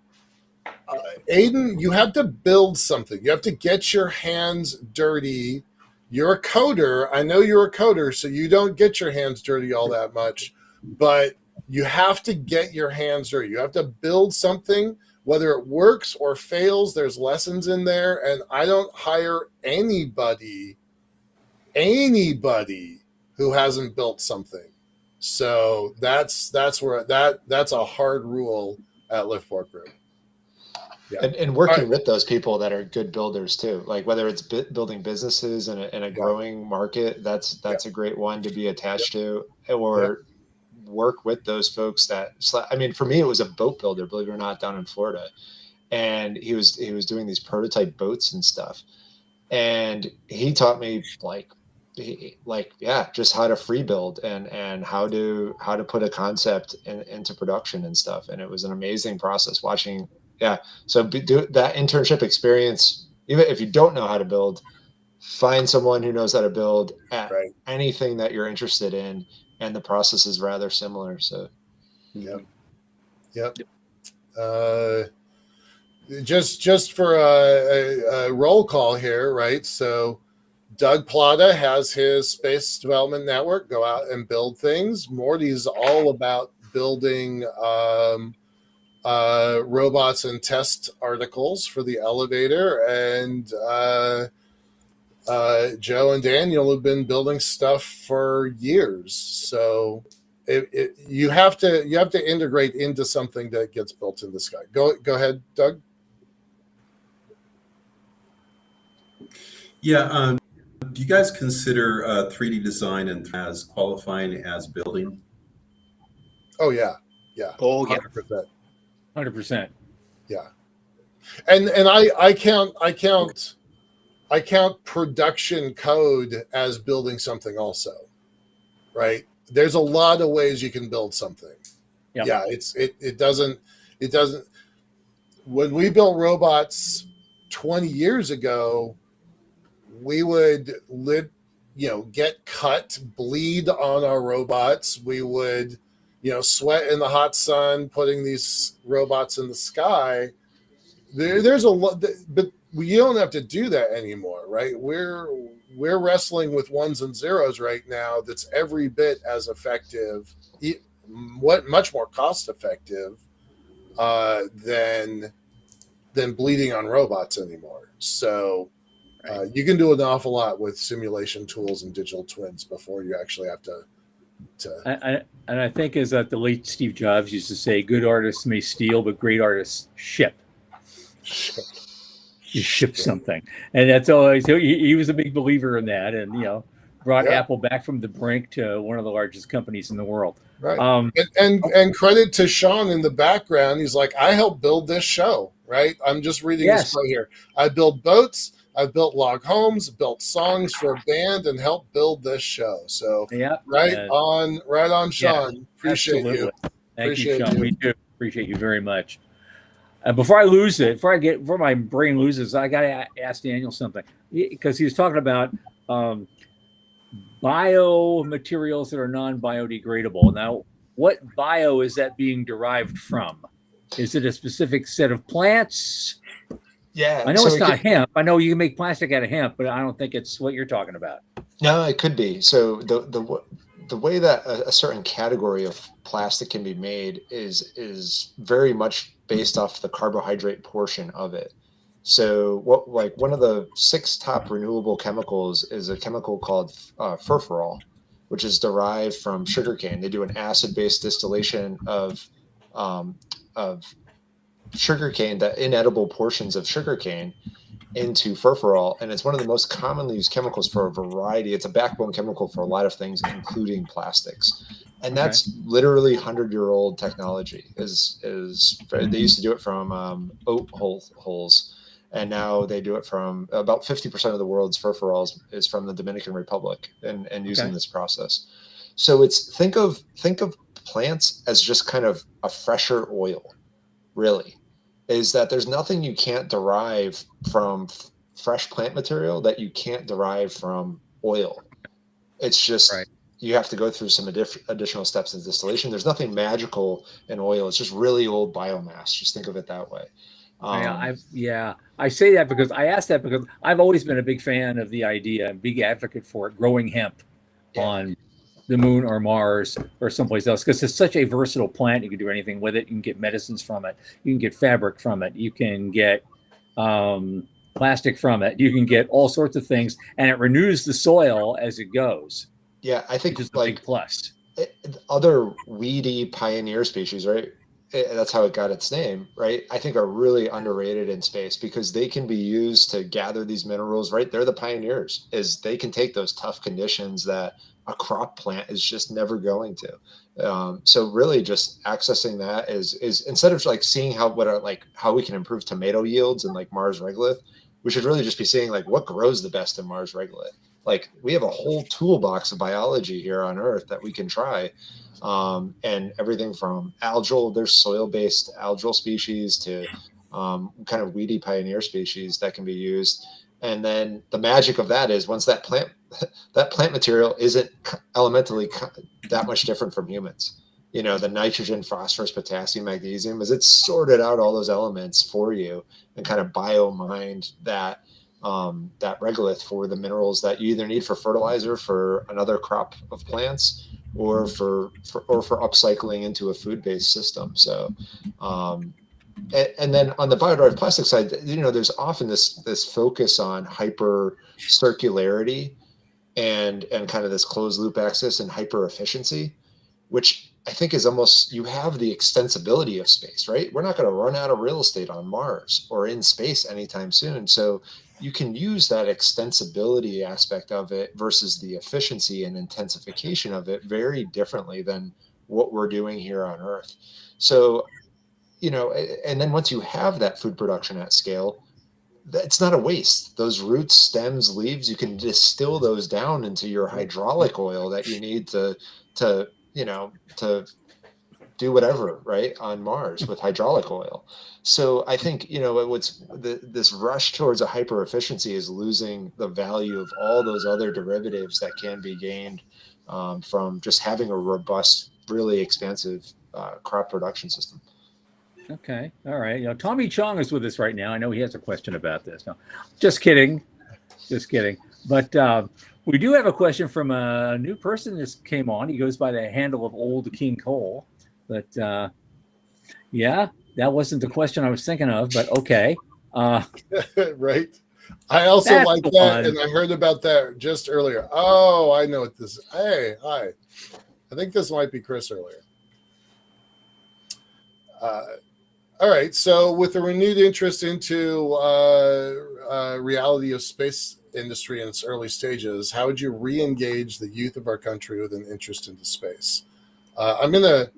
you have to build something. You have to get your hands dirty. You're a coder. I know you're a coder, so you don't get your hands dirty all that much. But you have to get your hands dirty. You have to build something, whether it works or fails. There's lessons in there, and I don't hire anybody who hasn't built something. So that's where that's a hard rule at Liftport Group. Yeah. And working with those people that are good builders too, like whether it's building businesses in a growing market, that's a great one to be attached to, or work with those folks that, I mean, for me, it was a boat builder, believe it or not, down in Florida. And he was doing these prototype boats and stuff. And he taught me just how to free build and how to put a concept into production and stuff. And it was an amazing process watching. Yeah. So do that internship experience. Even if you don't know how to build, find someone who knows how to build at anything that you're interested in. And the process is rather similar. So, Yep. Just for a roll call here, right? So Doug Plata has his space development network. Go out and build things. Morty's all about building robots and test articles for the elevator, and Joe and Daniel have been building stuff for years. So you have to integrate into something that gets built in the sky. Go ahead, Doug. Yeah. Do you guys consider 3D design and as qualifying as building? Oh yeah. Oh yeah. 100%. Yeah. And I count production code as building something also, right? There's a lot of ways you can build something. Yep. Yeah, it doesn't. When we built robots 20 years ago, we would get cut, bleed on our robots. We would, sweat in the hot sun, putting these robots in the sky. There's a lot, but you don't have to do that anymore, right? We're wrestling with ones and zeros right now. That's every bit as effective, much more cost effective than bleeding on robots anymore. So you can do an awful lot with simulation tools and digital twins before you actually have to. And I think is that the late Steve Jobs used to say, "Good artists may steal, but great artists ship." You ship something, and that's always he was a big believer in that, and brought Apple back from the brink to one of the largest companies in the world. Right. And credit to Sean in the background. He's like, I helped build this show. Right. I'm just reading this right here. I build boats. I've built log homes, built songs for a band, and helped build this show. So right on, Sean. Yeah, appreciate you. Thank you, Sean. We do appreciate you very much. Before I lose it, before my brain loses, I got to ask Daniel something, because he was talking about biomaterials that are non-biodegradable. Now, what bio is that being derived from? Is it a specific set of plants? Yeah, I know it's not hemp. I know you can make plastic out of hemp, but I don't think it's what you're talking about. No, it could be. So the way that a certain category of plastic can be made is very much based off the carbohydrate portion of it. So one of the 6 top renewable chemicals is a chemical called furfural, which is derived from sugarcane. They do an acid-based distillation of sugarcane, the inedible portions of sugarcane, into furfural, and it's one of the most commonly used chemicals for a variety. It's a backbone chemical for a lot of things, including plastics, and that's literally 100-year-old technology. They used to do it from oat holes, and now they do it from about 50% of the world's furfural is from the Dominican Republic, and using this process. So think of plants as just kind of a fresher oil, really. Is that there's nothing you can't derive from fresh plant material that you can't derive from oil. It's just you have to go through some additional steps in distillation. There's nothing magical in oil. It's just really old biomass. Just think of it that way. I say that because I asked that because I've always been a big fan of the idea, a big advocate for it, growing hemp on the moon or Mars or someplace else, because it's such a versatile plant. You can do anything with it. You can get medicines from it. You can get fabric from it. You can get plastic from it. You can get all sorts of things, and it renews the soil as it goes. Yeah, I think which is a big plus. Other weedy pioneer species, right? That's how it got its name, right? I think are really underrated in space because they can be used to gather these minerals, right? They're the pioneers, is they can take those tough conditions that a crop plant is just never going to. So really just accessing that is instead of like seeing how we can improve tomato yields in like Mars regolith, we should really just be seeing like what grows the best in Mars regolith. Like we have a whole toolbox of biology here on Earth that we can try. And everything from algal, there's soil-based algal species to kind of weedy pioneer species that can be used. And then the magic of that is once that plant material isn't elementally that much different from humans. You know, the nitrogen, phosphorus, potassium, magnesium, is it's sorted out all those elements for you and kind of bio-mined that regolith for the minerals that you either need for fertilizer for another crop of plants or for upcycling into a food-based system. So, and then on the bioderived plastic side, you know, there's often this focus on hyper circularity and kind of this closed loop access and hyper efficiency, which I think is almost, you have the extensibility of space, right? We're not going to run out of real estate on Mars or in space anytime soon. So you can use that extensibility aspect of it versus the efficiency and intensification of it very differently than what we're doing here on Earth. So, you know, and then once you have that food production at scale, it's not a waste. Those roots, stems, leaves, you can distill those down into your hydraulic oil that you need to do whatever, right, on Mars with hydraulic oil. So I think, you know, this rush towards a hyper efficiency is losing the value of all those other derivatives that can be gained from just having a robust, really expansive crop production system. Okay. All right. You know, Tommy Chong is with us right now. I know he has a question about this. No, just kidding. Just kidding. But we do have a question from a new person that came on. He goes by the handle of Old King Cole. But yeah, that wasn't the question I was thinking of, but okay. Right. I also like that, and I heard about that just earlier. Oh, I know what this is. Hey, hi. I think this might be Chris earlier. All right. So with a renewed interest into reality of space industry in its early stages, how would you re-engage the youth of our country with an interest into space? I'm gonna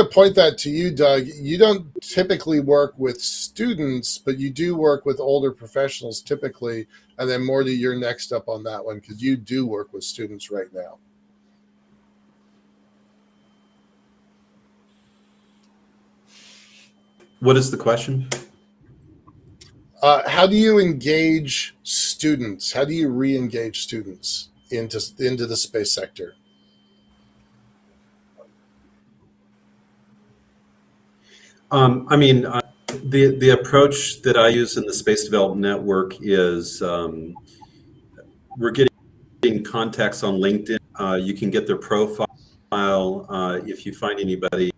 point that to you, Doug. You don't typically work with students, but you do work with older professionals typically. And then Morty, you're next up on that one because you do work with students right now. What is the question? How do you engage students? How do you re-engage students into the space sector? I mean, the approach that I use in the Space Development Network is we're getting contacts on LinkedIn. You can get their profile. If you find anybody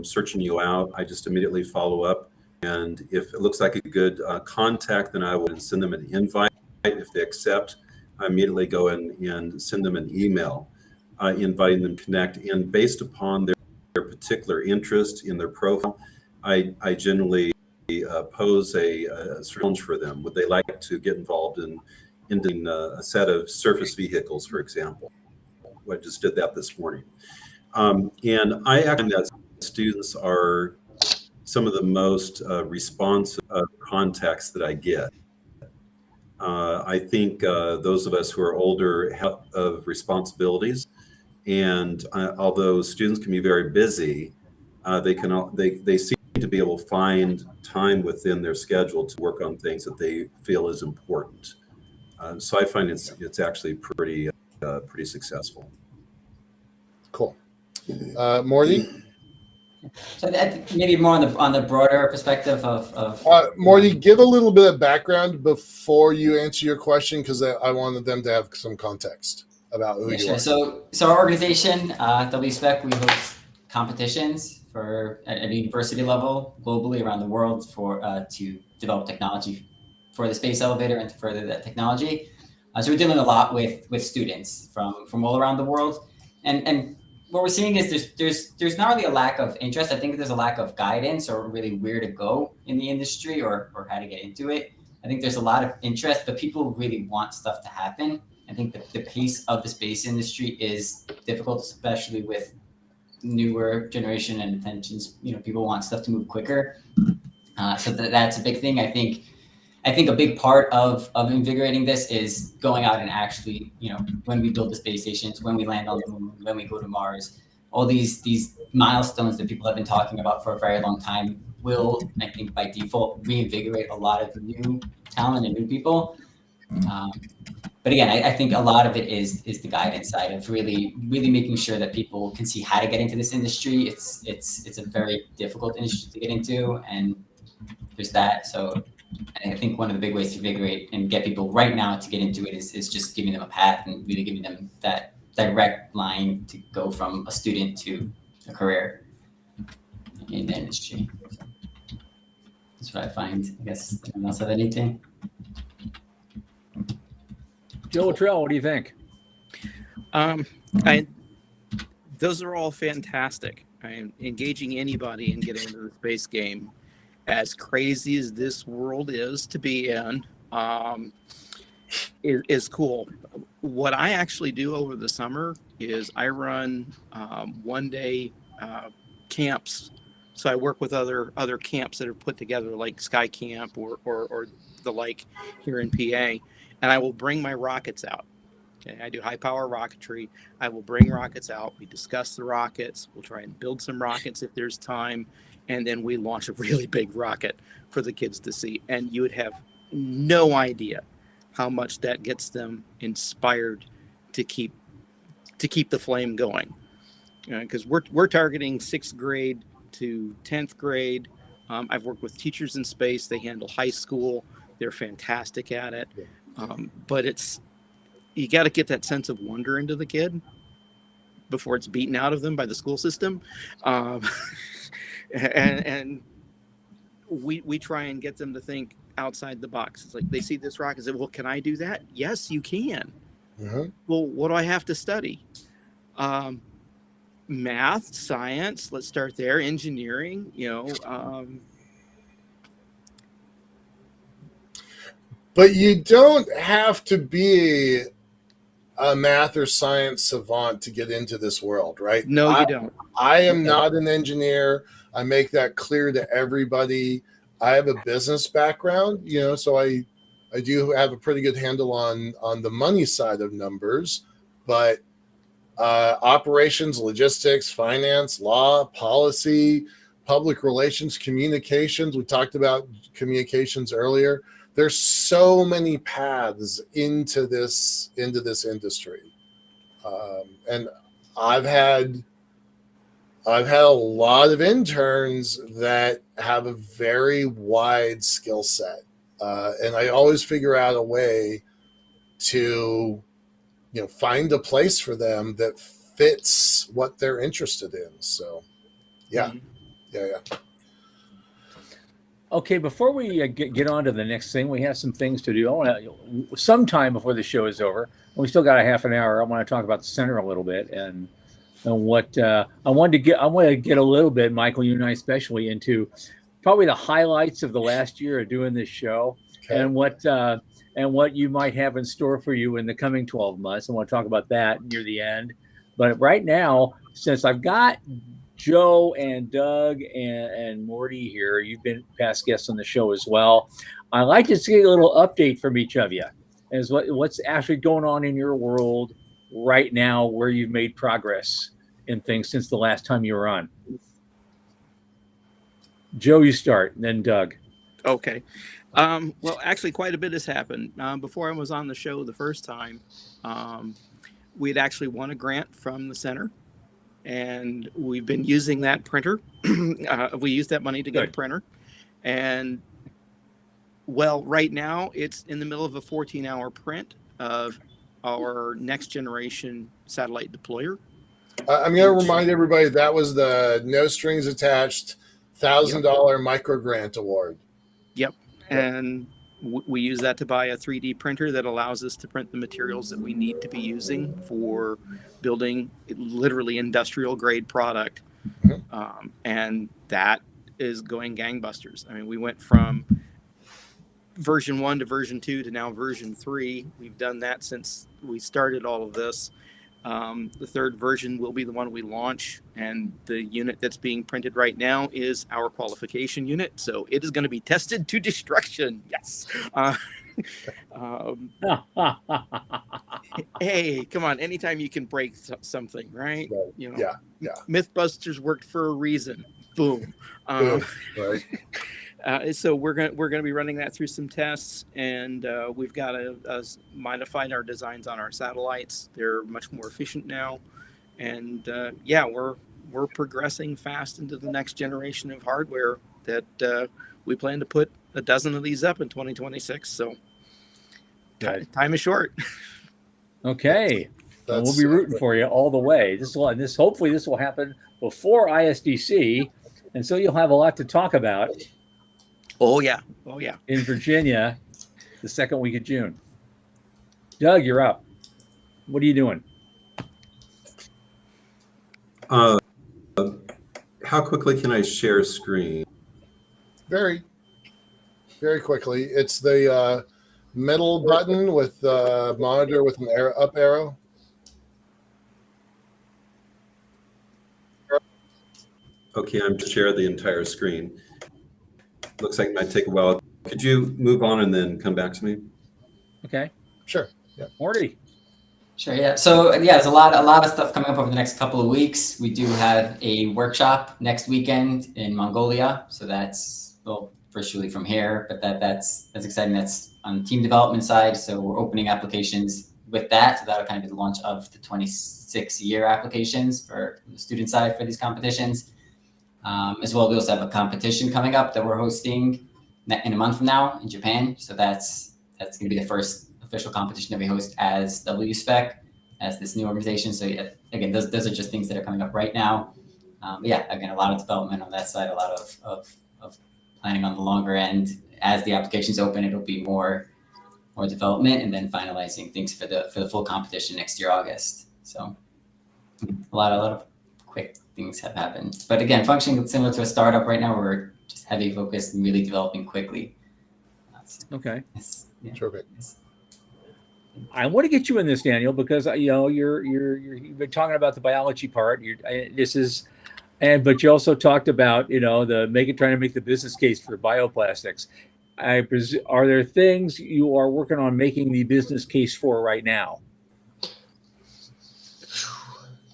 searching you out, I just immediately follow up. And if it looks like a good contact, then I would send them an invite. If they accept, I immediately go in and send them an email inviting them to connect. And based upon their particular interest in their profile, I generally pose a challenge for them. Would they like to get involved in a set of surface vehicles, for example? I just did that this morning. And I find that students are some of the most responsive contacts that I get. I think those of us who are older have responsibilities, and although students can be very busy, they seem to be able to find time within their schedule to work on things that they feel is important. So I find it's actually pretty successful. Cool. Morty? So that maybe more on the broader perspective of Morty, give a little bit of background before you answer your question because I wanted them to have some context. about who you Sure. are. So our organization, WSpec, we host competitions at a university level globally around the world to develop technology for the space elevator and to further that technology. So we're dealing a lot with students from all around the world, and what we're seeing is there's not really a lack of interest. I think there's a lack of guidance or really where to go in the industry or how to get into it. I think there's a lot of interest, but people really want stuff to happen. I think the pace of the space industry is difficult, especially with newer generation and attentions. People want stuff to move quicker. So that's a big thing. I think a big part of invigorating this is going out and actually, when we build the space stations, when we land on the moon, when we go to Mars, all these milestones that people have been talking about for a very long time will, I think, by default, reinvigorate a lot of new talent and new people. But again, I think a lot of it is the guidance side of really making sure that people can see how to get into this industry. It's a very difficult industry to get into, and there's that. So I think one of the big ways to invigorate and get people right now to get into it is just giving them a path and really giving them that direct line to go from a student to a career in the industry. So that's what I find. I guess anyone else have anything? Joe Luttrell, what do you think? Those are all fantastic. Engaging anybody in getting into the space game, as crazy as this world is to be in, is cool. What I actually do over the summer is I run one-day camps. So I work with other camps that are put together, like Sky Camp or the like here in PA, and I will bring my rockets out. Okay, I do high power rocketry. I will bring rockets out. We discuss the rockets. We'll try and build some rockets if there's time. And then we launch a really big rocket for the kids to see. And you would have no idea how much that gets them inspired to keep the flame going. Because we're targeting 6th grade to 10th grade. I've worked with teachers in space. They handle high school. They're fantastic at it. But you got to get that sense of wonder into the kid before it's beaten out of them by the school system. And we try and get them to think outside the box. It's like they see this rocket and say, well, can I do that? Yes, you can. Mm-hmm. Well, what do I have to study? Math, science, let's start there. Engineering, But you don't have to be a math or science savant to get into this world, right? No, you don't. I am not an engineer. I make that clear to everybody. I have a business background, so I do have a pretty good handle on the money side of numbers, but operations, logistics, finance, law, policy, public relations, communications. We talked about communications earlier. There's so many paths into this industry, and I've had a lot of interns that have a very wide skill set, and I always figure out a way to, find a place for them that fits what they're interested in. So, yeah. Okay, before we get on to the next thing, we have some things to do. I want to, sometime before the show is over, and we still got a half an hour, I want to talk about the center a little bit and what I want to get a little bit, Michael, you and I especially, into probably the highlights of the last year of doing this show, okay, and what you might have in store for you in the coming 12 months. I want to talk about that near the end. But right now, since I've got Joe and Doug and Morty here, you've been past guests on the show as well, I'd like to see a little update from each of you as what's actually going on in your world right now, where you've made progress in things since the last time you were on. Joe, you start, and then Doug. Okay. Well, actually, quite a bit has happened. Before I was on the show the first time, we'd actually won a grant from the center, and we've been using that printer. We used that money to get a printer. And, well, right now, it's in the middle of a 14-hour print of our next generation satellite deployer. I'm going to remind everybody that was the no strings attached $1,000 micro grant award. Yep. And we use that to buy a 3D printer that allows us to print the materials that we need to be using for building literally industrial grade product. And that is going gangbusters. I mean, we went from version 1 to version 2 to now version 3. We've done that since we started all of this. The third version will be the one we launch, and the unit that's being printed right now is our qualification unit, so it is going to be tested to destruction. Yes. Hey, come on, anytime you can break something, right? You know, yeah. Mythbusters worked for a reason. Boom. Right. So we're gonna be running that through some tests, and we've got modified our designs on our satellites. They're much more efficient now, and we're progressing fast into the next generation of hardware that we plan to put a dozen of these up in 2026. So time is short. Okay. We'll be rooting for you all the way. Hopefully this will happen before ISDC, and so you'll have a lot to talk about. Oh yeah. In Virginia, the second week of June. Doug, you're up. What are you doing? How quickly can I share screen? Very, very quickly. It's the middle button with the monitor with an up arrow. Okay, I'm to share the entire screen. Looks like it might take a while. Could you move on and then come back to me? Okay. Sure. Yeah. Morty. Sure. Yeah. So there's a lot of stuff coming up over the next couple of weeks. We do have a workshop next weekend in Mongolia. So that's virtually from here, but that's exciting. That's on the team development side. So we're opening applications with that. So that'll kind of be the launch of the 26-year applications for the student side for these competitions. As well, we also have a competition coming up that we're hosting in a month from now in Japan. So that's going to be the first official competition that we host as WSpec, as this new organization. So again, those are just things that are coming up right now. Again, a lot of development on that side, a lot of planning on the longer end. As the applications open, it'll be more development, and then finalizing things for the full competition next year, August. So a lot of quick things have happened, but again, functioning similar to a startup right now. We're just heavy focused and really developing quickly. Okay. Terrific. I want to get you in this, Daniel, because you've been talking about the biology part. But you also talked about trying to make the business case for bioplastics. Are there things you are working on making the business case for right now?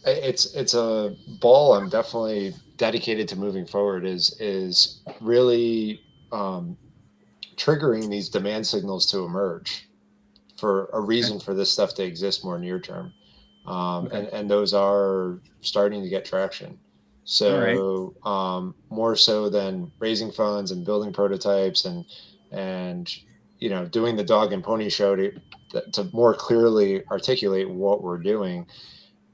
It's a ball I'm definitely dedicated to moving forward. Is really triggering these demand signals to emerge for a reason for this stuff to exist more near term, and those are starting to get traction. So more so than raising funds and building prototypes and doing the dog and pony show to more clearly articulate what we're doing.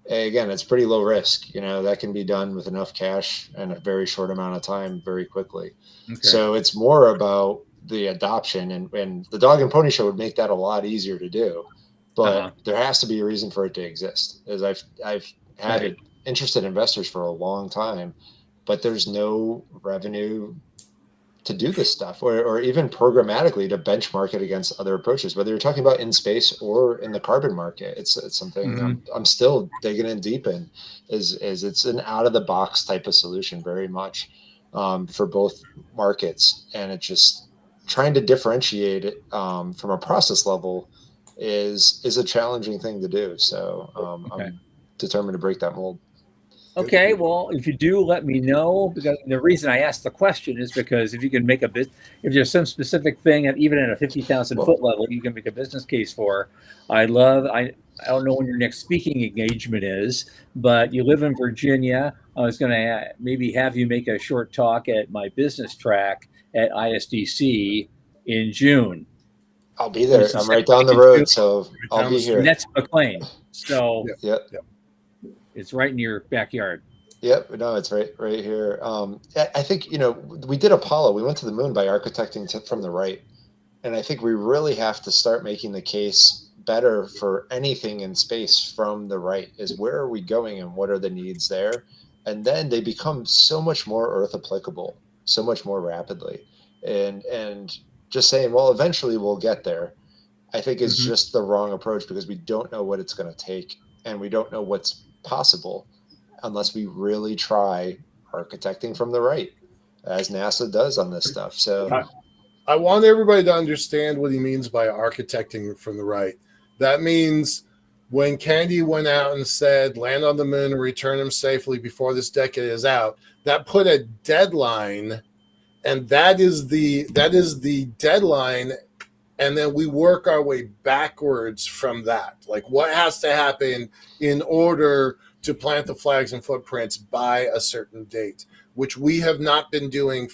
Again, it's pretty low risk. That can be done with enough cash and a very short amount of time very quickly. Okay. So it's more about the adoption, and the dog and pony show would make that a lot easier to do, but there has to be a reason for it to exist. As I've had interested investors for a long time, but there's no revenue to do this stuff, or even programmatically to benchmark it against other approaches, whether you're talking about in space or in the carbon market. It's something I'm still digging in deep in, is it's an out of the box type of solution very much for both markets. And it's just trying to differentiate it from a process level is a challenging thing to do. So I'm determined to break that mold. Okay, well, if you do, let me know, because the reason I asked the question is because if you can make if there's some specific thing, even at a 50,000 foot level, you can make a business case for. I don't know when your next speaking engagement is, but you live in Virginia. I was going to maybe have you make a short talk at my business track at ISDC in June. I'll be there. I'm right down the road, so I'll be here. And that's McLean. So Yep. It's right in your backyard. Yep. No, it's right here. I think, we did Apollo. We went to the moon by architecting from the right. And I think we really have to start making the case better for anything in space from the right, is where are we going and what are the needs there? And then they become so much more Earth applicable, so much more rapidly. And just saying, well, eventually we'll get there, I think is just the wrong approach, because we don't know what it's going to take and we don't know what's possible unless we really try architecting from the right, as NASA does on this stuff. So I want everybody to understand what he means by architecting from the right. That means when Kennedy went out and said, land on the moon and return him safely before this decade is out, that put a deadline, and that is the deadline. And then we work our way backwards from that. Like, what has to happen in order to plant the flags and footprints by a certain date, which we have not been doing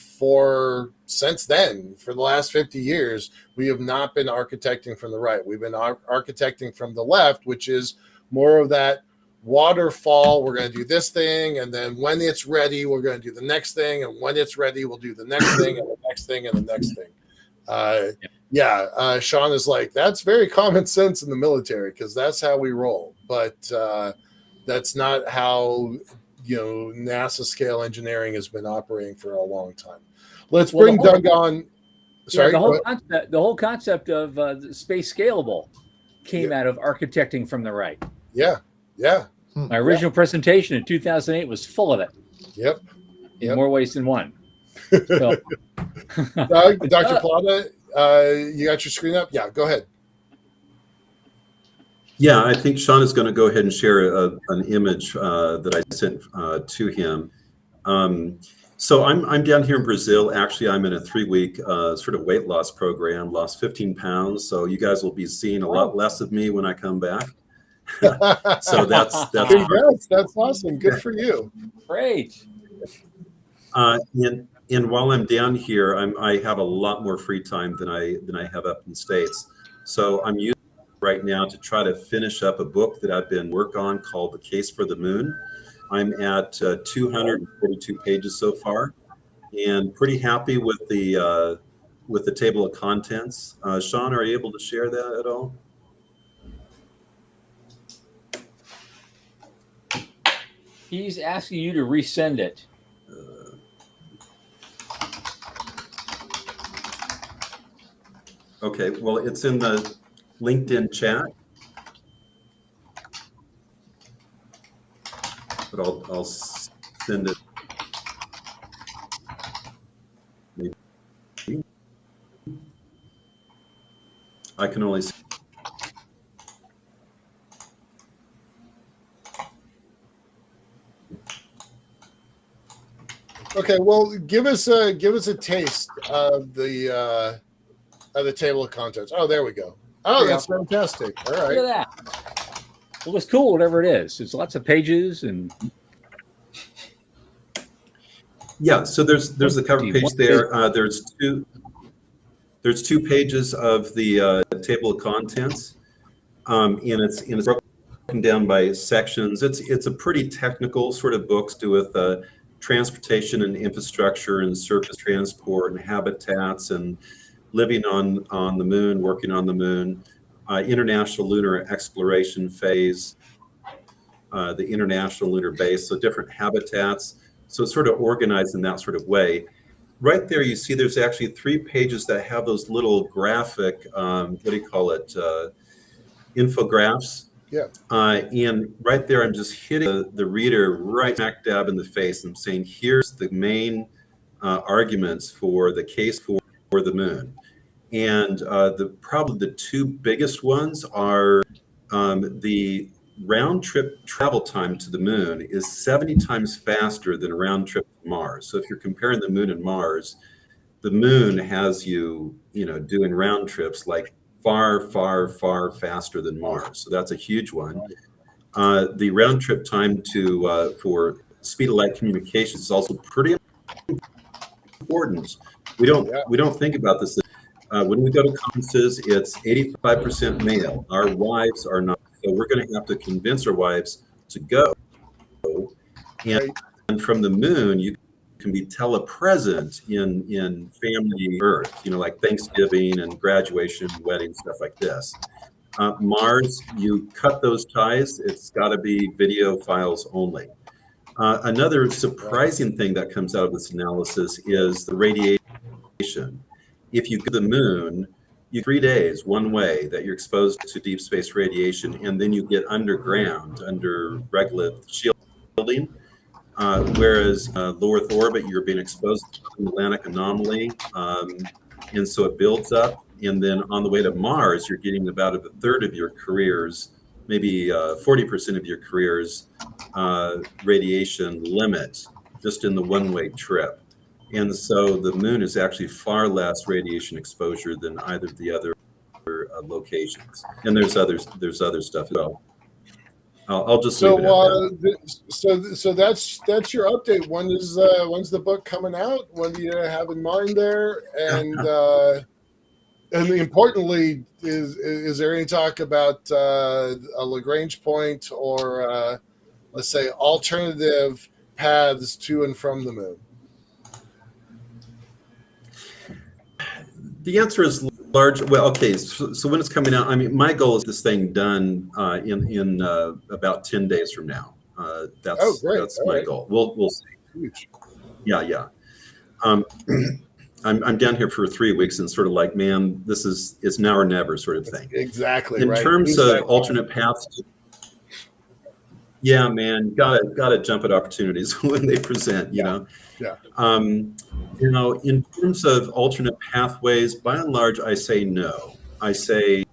since then. For the last 50 years, we have not been architecting from the right. We've been architecting from the left, which is more of that waterfall. We're going to do this thing, and then when it's ready, we're going to do the next thing, and when it's ready, we'll do the next thing, and the next thing, and the next thing. Sean is like, that's very common sense in the military, because that's how we roll. But that's not how NASA scale engineering has been operating for a long time. Let's bring Doug on. Sorry, the whole concept of space scalable came out of architecting from the right. Yeah. My original presentation in 2008 was full of it. Yep. In more ways than one. So. Doug, Dr. Plata, you got your screen up? Yeah, go ahead. Yeah, I think Sean is going to go ahead and share an image that I sent to him. So I'm down here in Brazil. Actually, I'm in a 3-week sort of weight loss program, lost 15 pounds. So you guys will be seeing a lot less of me when I come back. So that's congrats. That's awesome. Good for you. Great. And while I'm down here, I have a lot more free time than I have up in the States. So I'm using right now to try to finish up a book that I've been working on called The Case for the Moon. I'm at 242 pages so far, and pretty happy with the table of contents. Sean, are you able to share that at all? He's asking you to resend it. Okay, well, it's in the LinkedIn chat, but I'll send it. Maybe. I can only see. Okay, well, give us a taste of the table of contents. Oh, there we go. Oh, that's fantastic. All right. Look at that. Well, it's cool, whatever it is. There's lots of pages and. Yeah, so there's the cover page there. There's two pages of the table of contents, and it's broken down by sections. It's a pretty technical sort of book to do with transportation and infrastructure and surface transport and habitats and living on the moon, working on the moon, international lunar exploration phase, the international lunar base, so different habitats. So it's sort of organized in that sort of way. Right there, you see there's actually 3 pages that have those little graphic, what do you call it, infographs. Yeah. And right there, I'm just hitting the reader right smack dab in the face and saying, here's the main arguments for the case for the moon. And probably the 2 biggest ones are the round trip travel time to the moon is 70 times faster than a round trip to Mars. So if you're comparing the moon and Mars, the moon has you doing round trips like far, far, far faster than Mars. So that's a huge one. The round trip time for speed of light communications is also pretty important. We don't think about this. When we go to conferences, it's 85% male. Our wives are not. So we're going to have to convince our wives to go. And from the moon, you can be telepresent in family Earth, like Thanksgiving and graduation, weddings, stuff like this. Mars, you cut those ties. It's got to be video files only. Another surprising thing that comes out of this analysis is the radiation. If you go to the moon, you 3 days one way that you're exposed to deep space radiation, and then you get underground under regular shielding. Whereas low Earth orbit, you're being exposed to an Atlantic anomaly, and so it builds up. And then on the way to Mars, you're getting about a third of your careers, maybe 40% of your careers radiation limit just in the one-way trip. And so the moon is actually far less radiation exposure than either of the other locations. And there's other stuff as well. I'll just leave it at that. So that's your update. When's the book coming out? What do you have in mind there? And importantly, is there any talk about a Lagrange point or let's say alternative paths to and from the moon? The answer is large. Well, okay. So when it's coming out, I mean, my goal is this thing done in about 10 days from now. That's my goal. We'll see. Huge. Yeah. I'm down here for 3 weeks and sort of like, man, it's now or never sort of thing. Exactly. In terms of alternate paths. Yeah, man, gotta jump at opportunities when they present. You know. Yeah. In terms of alternate pathways, by and large, I say no. I say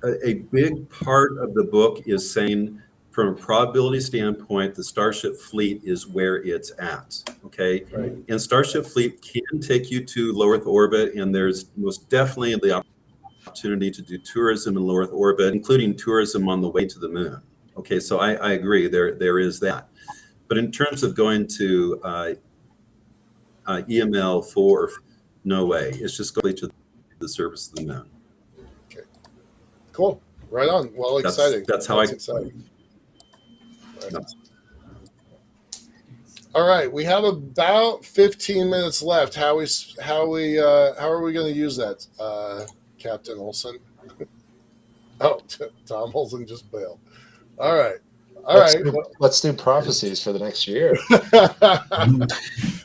a big part of the book is saying, from a probability standpoint, the Starship fleet is where it's at. Okay, right. And Starship fleet can take you to low Earth orbit, and there's most definitely the opportunity to do tourism in low Earth orbit, including tourism on the way to the moon. Okay, so I agree, there is that. But in terms of going to EML4, no way. It's just going to the surface of the moon. Okay, cool. Right on. Well, exciting. That's exciting. Right. All right, we have about 15 minutes left. How are we going to use that, Captain Olson? Oh, Tom Olson just bailed. All right. Let's do prophecies for the next year.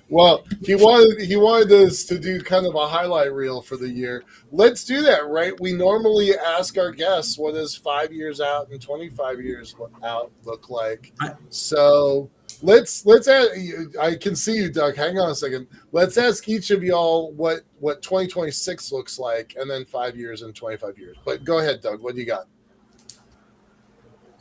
Well, he wanted us to do kind of a highlight reel for the year. Let's do that, right? We normally ask our guests, what does 5 years out and 25 years out look like? So let's ask, I can see you, Doug. Hang on a second. Let's ask each of y'all what 2026 looks like, and then 5 years and 25 years. But go ahead, Doug. What do you got?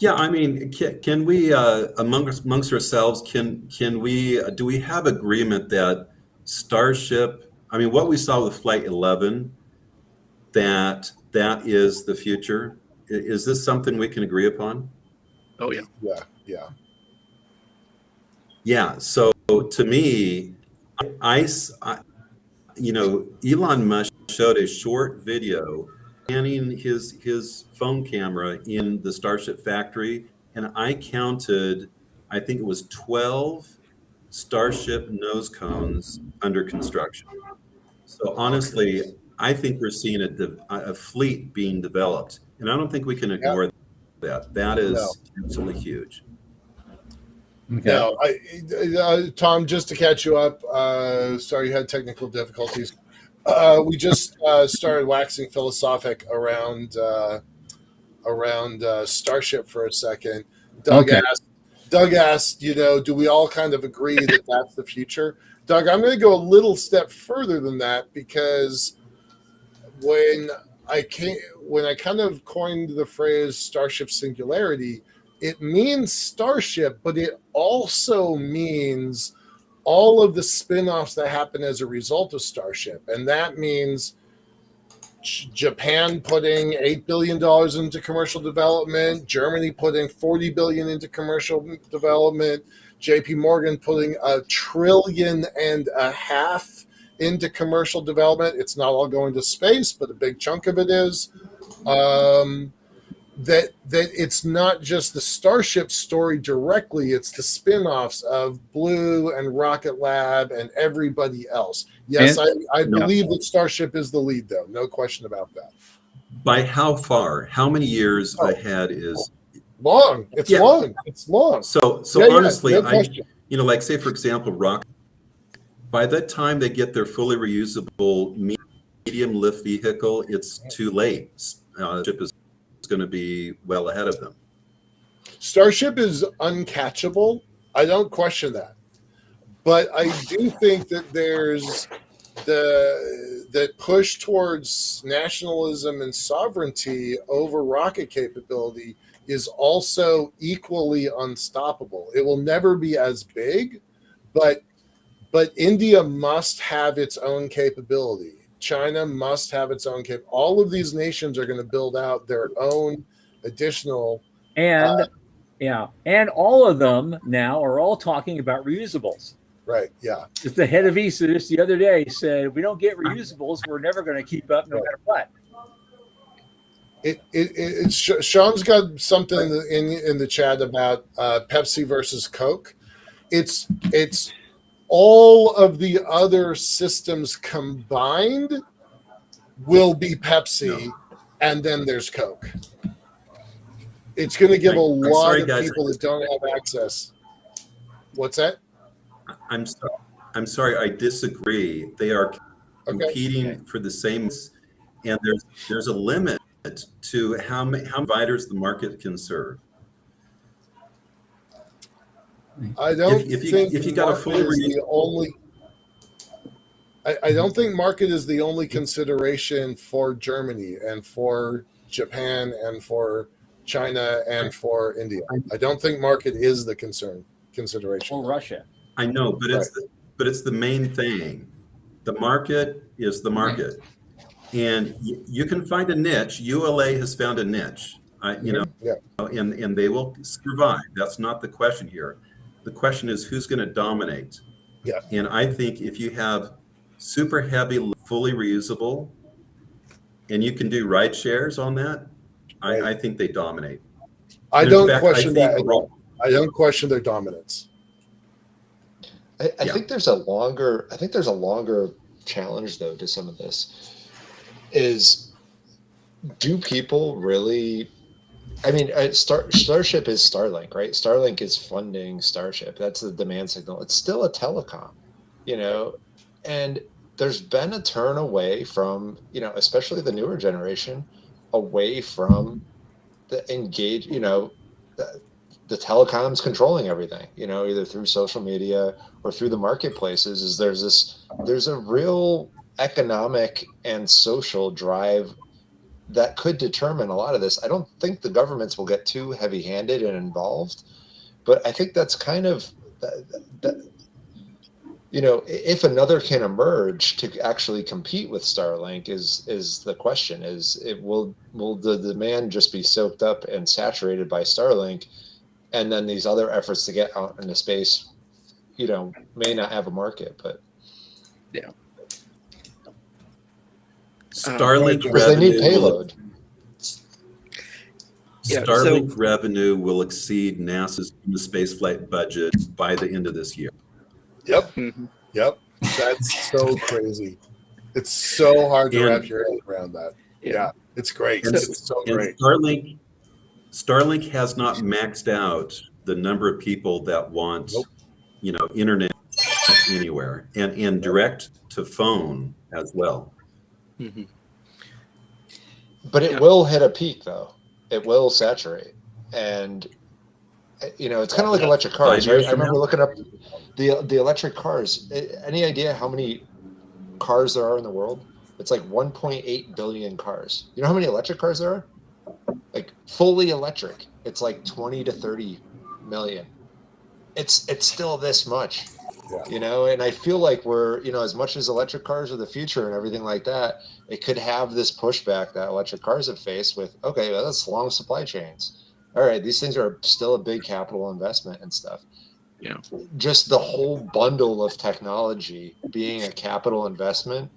Yeah, I mean, can we amongst ourselves? Do we have agreement that Starship? I mean, what we saw with Flight 11, that is the future. Is this something we can agree upon? Oh yeah. Yeah. So to me, Elon Musk showed a short video scanning his phone camera in the Starship factory, and I counted, I think it was 12 Starship nose cones under construction. So honestly, I think we're seeing a fleet being developed, and I don't think we can ignore that. That is absolutely huge. Okay. Now, Tom, just to catch you up, sorry you had technical difficulties. We just started waxing philosophic around Starship for a second. Doug asked, do we all kind of agree that that's the future? Doug, I'm going to go a little step further than that, because when I kind of coined the phrase Starship Singularity, it means Starship, but it also means all of the spin-offs that happen as a result of Starship. And that means Japan putting $8 billion into commercial development, Germany putting $40 billion into commercial development, JP Morgan putting $1.5 trillion into commercial development. It's not all going to space, but a big chunk of it is. That it's not just the Starship story directly, it's the spin-offs of Blue and Rocket Lab and everybody else. Yes, I believe that Starship is the lead, though. No question about that. By how far? How many years ahead is long? It's long. It's long. So honestly, no like say for example, Rocket, by the time they get their fully reusable medium lift vehicle, it's too late. Starship is going to be well ahead of them. Starship is uncatchable. I don't question that. But I do think that there's the push towards nationalism and sovereignty over rocket capability is also equally unstoppable. It will never be as big, but India must have its own capability. China must have its own capability. All of these nations are going to build out their own additional. And all of them now are all talking about reusables. Right. Yeah. Just the head of ESA just the other day said, if we don't get reusables, we're never going to keep up no matter what. Sean's got something in the chat about Pepsi versus Coke. It's all of the other systems combined will be Pepsi, and then there's Coke. It's going to give a lot of people that don't have access. What's that? I'm sorry. I disagree. They are competing for the same, and there's a limit to how providers the market can serve. I don't think if you got a fully I don't think market is the only consideration for Germany and for Japan and for China and for India. I don't think market is the consideration. Or Russia. I know, but it's the main thing. The market is the market, and you can find a niche. ULA has found a niche, and they will survive. That's not the question here. The question is who's going to dominate. Yeah. And I think if you have super heavy, fully reusable, and you can do ride shares on that, I think they dominate. I don't question that at all. I don't question their dominance. I think there's a longer challenge though to some of this. Is do people really? I mean, Starship is Starlink, right? Starlink is funding Starship. That's the demand signal. It's still a telecom, and there's been a turn away from, especially the newer generation, away from the the telecoms controlling everything, either through social media or through the marketplaces. There's a real economic and social drive that could determine a lot of this. I don't think the governments will get too heavy-handed and involved, but I think that's kind of, if another can emerge to actually compete with Starlink is the question. Will the demand just be soaked up and saturated by Starlink, and then these other efforts to get out into space, may not have a market, but yeah. Starlink because they need payload. Starlink revenue will exceed NASA's spaceflight budget by the end of this year. Yep. Yep. That's so crazy. It's so hard to wrap your head around that. Yeah. It's great. It's so great. Starlink has not maxed out the number of people that want, internet anywhere and direct to phone as well. Mm-hmm. But it will hit a peak, though. It will saturate, and it's kind of like electric cars, right? I remember looking up the electric cars. Any idea how many cars there are in the world? It's like 1.8 billion cars. You know how many electric cars there are? Like fully electric, it's like 20 to 30 million. It's still this much. Yeah. And I feel like we're, as much as electric cars are the future and everything like that, it could have this pushback that electric cars have faced with, okay, well, that's long supply chains. All right, these things are still a big capital investment and stuff. just the whole bundle of technology being a capital investment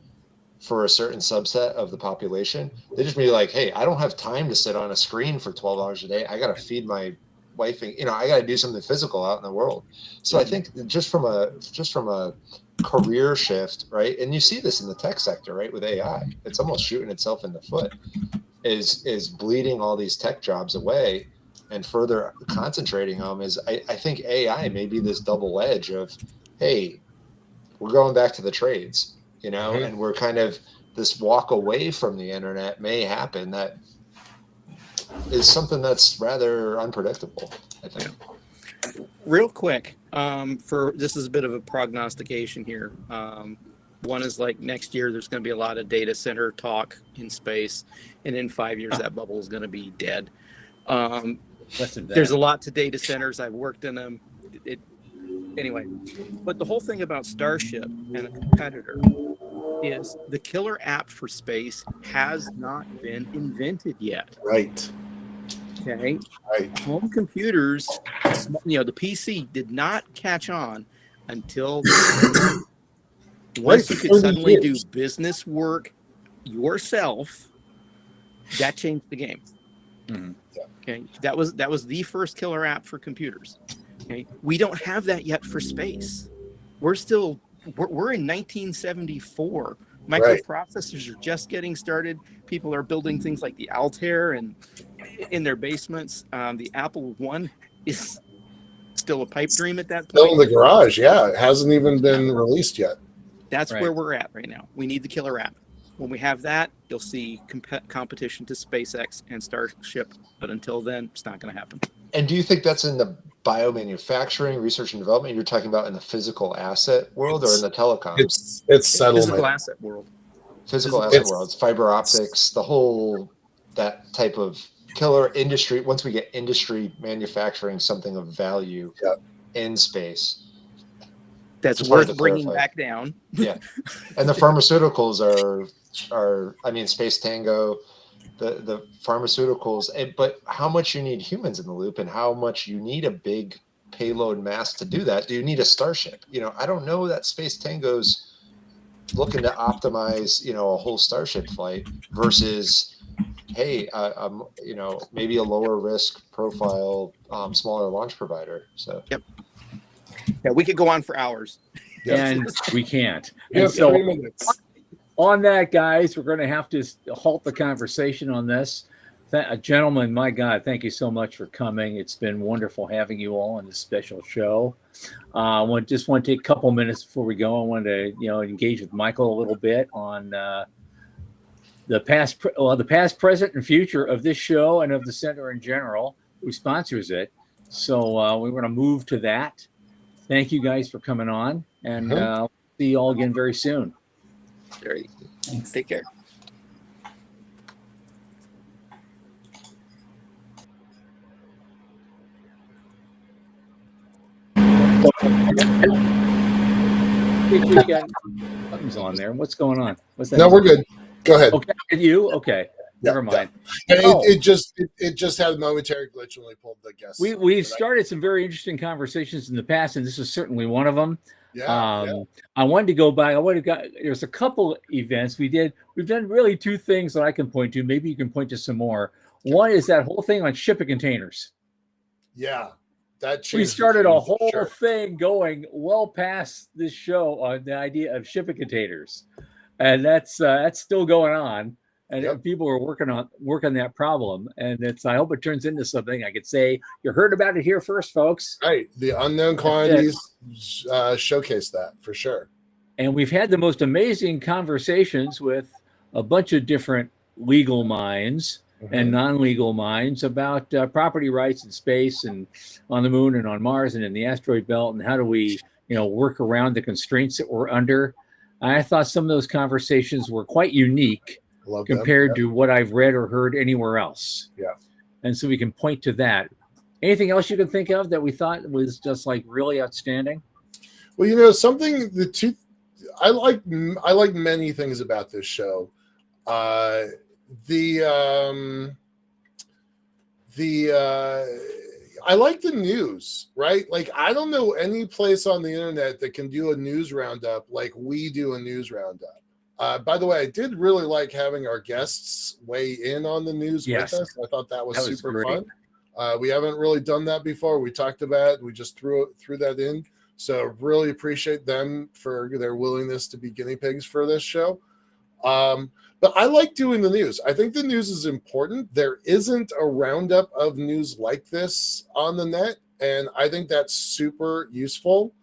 for a certain subset of the population, they just be like, hey, I don't have time to sit on a screen for 12 hours a day. I got to feed my wife, and I got to do something physical out in the world. So I think just from a career shift, right? And you see this in the tech sector, right? With AI, it's almost shooting itself in the foot, is bleeding all these tech jobs away and further concentrating them. I think AI may be this double edge of, hey, we're going back to the trades, and we're kind of, this walk away from the internet may happen that is something that's rather unpredictable, I think. Real quick, this is a bit of a prognostication here. One is like next year, there's going to be a lot of data center talk in space, and in 5 years, that bubble is going to be dead. There's a lot to data centers. I've worked in them. Anyway, but the whole thing about Starship and a competitor is the killer app for space has not been invented yet. Right. Okay. Right. Home computers, the PC did not catch on until once you could suddenly do business work yourself. That changed the game. Mm-hmm. Okay, that was the first killer app for computers. Okay, we don't have that yet for space. We're in 1974. Microprocessors are just getting started. People are building things like the Altair and in their basements. The Apple One is still a pipe dream at that point. Still in the garage, yeah. It hasn't even been released yet. That's where we're at right now. We need the killer app. When we have that, you'll see competition to SpaceX and Starship. But until then, it's not going to happen. And do you think that's in the biomanufacturing, research and development? You're talking about in the physical asset world or in the telecoms? It's settlement. Physical asset world. Physical asset world. It's fiber optics, the whole, that type of killer industry. Once we get industry manufacturing something of value in space. That's worth bringing back down. Yeah. And the pharmaceuticals are, I mean, Space Tango, the pharmaceuticals, but how much you need humans in the loop and how much you need a big payload mass to do that. Do you need a Starship? I don't know that Space Tango's looking to optimize, a whole Starship flight versus, hey, maybe a lower risk profile, smaller launch provider. So, yep. Yeah, we could go on for hours. And we can't. We have 3 minutes. On that, guys, we're going to have to halt the conversation on this. Gentlemen, my God, thank you so much for coming. It's been wonderful having you all on this special show. I just want to take a couple minutes before we go. I want to, engage with Michael a little bit on the past, present, and future of this show and of the center in general, who sponsors it. So we're going to move to that. Thank you guys for coming on, and see you all again very soon. Thanks. Take care. Something's on there. What's going on? What's that? No, we're good. Go ahead. Okay, you? Okay. Never mind. Yeah. It just had a momentary glitch when we pulled the guest. We've started some very interesting conversations in the past, and this is certainly one of them. I wanted to go back. There's a couple events we did. We've done really two things that I can point to. Maybe you can point to some more. One is that whole thing on shipping containers. Yeah, that changed. We started a whole thing going well past this show on the idea of shipping containers, and that's still going on. And people are working on that problem, and I hope it turns into something. I could say you heard about it here first, folks. Right, the unknown quantities showcase that for sure. And we've had the most amazing conversations with a bunch of different legal minds and non-legal minds about property rights in space and on the moon and on Mars and in the asteroid belt, and how do we, work around the constraints that we're under. I thought some of those conversations were quite unique compared to what I've read or heard anywhere else. Yeah. And so we can point to that. Anything else you can think of that we thought was just like really outstanding? Well, I like many things about this show. I like the news, right? Like, I don't know any place on the internet that can do a news roundup like we do a news roundup. By the way, I did really like having our guests weigh in on the news with us. I thought that was super great. fun. We haven't really done that before. We talked about it. We just threw that in. So really appreciate them for their willingness to be guinea pigs for this show. But I like doing the news. I think the news is important. There isn't a roundup of news like this on the net, and I think that's super useful.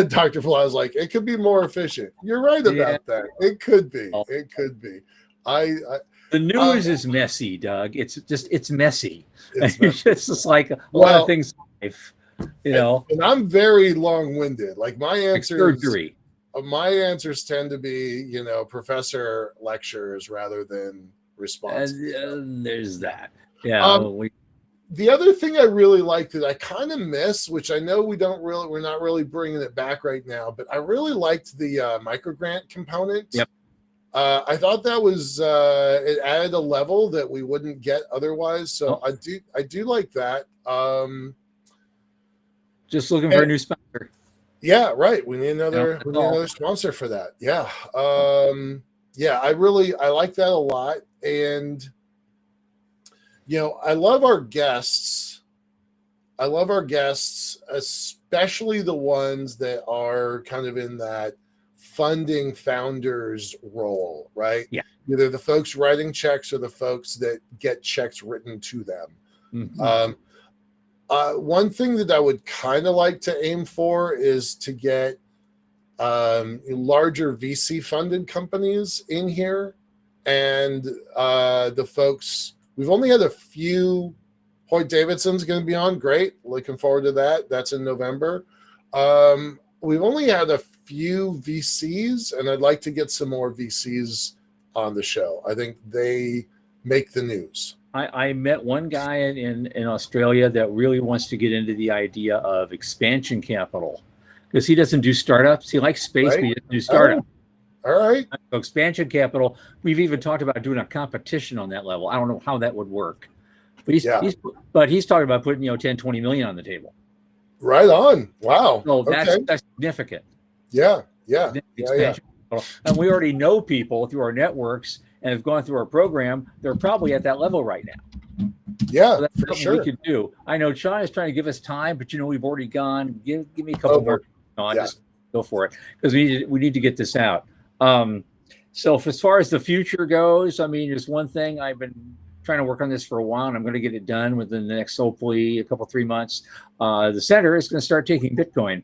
Dr. Fly is like, it could be more efficient. You're right about that. It could be. It could be. The news is messy, Doug. It's messy. It's just like a lot of things in life, you know. And I'm very long-winded. Like my answers. Surgery. My answers tend to be, professor lectures rather than responses. There's that. Yeah. The other thing I really like that I kind of miss, which I know we're not really bringing it back right now, but I really liked the microgrant component. Yep. I thought that was it added a level that we wouldn't get otherwise. So I do like that. Just looking for a new sponsor. Yeah, right. We need another sponsor for that. Yeah. I like that a lot. And I love our guests. Especially the ones that are kind of in that funding founders role, right? Yeah. Either the folks writing checks or the folks that get checks written to them. Mm-hmm. One thing that I would kind of like to aim for is to get larger VC funded companies in here. And the folks, we've only had a few. Hoyt Davidson's going to be on. Great. Looking forward to that. That's in November. We've only had a few VCs, and I'd like to get some more VCs on the show. I think they make the news. I met one guy in Australia that really wants to get into the idea of expansion capital because he doesn't do startups. He likes space, but he doesn't do startups. All right. So expansion capital. We've even talked about doing a competition on that level. I don't know how that would work. But he's talking about putting 10, 20 million on the table. Right on. Wow. So that's significant. Yeah. And we already know people through our networks and have gone through our program. They're probably at that level right now. Yeah, so that's for sure. We could do. I know Sean is trying to give us time, but we've already gone. Give me a couple more. Just go for it because we need to get this out. So as far as the future goes, there's one thing I've been trying to work on this for a while, and I'm going to get it done within the next, hopefully, 3 months. The center is going to start taking Bitcoin.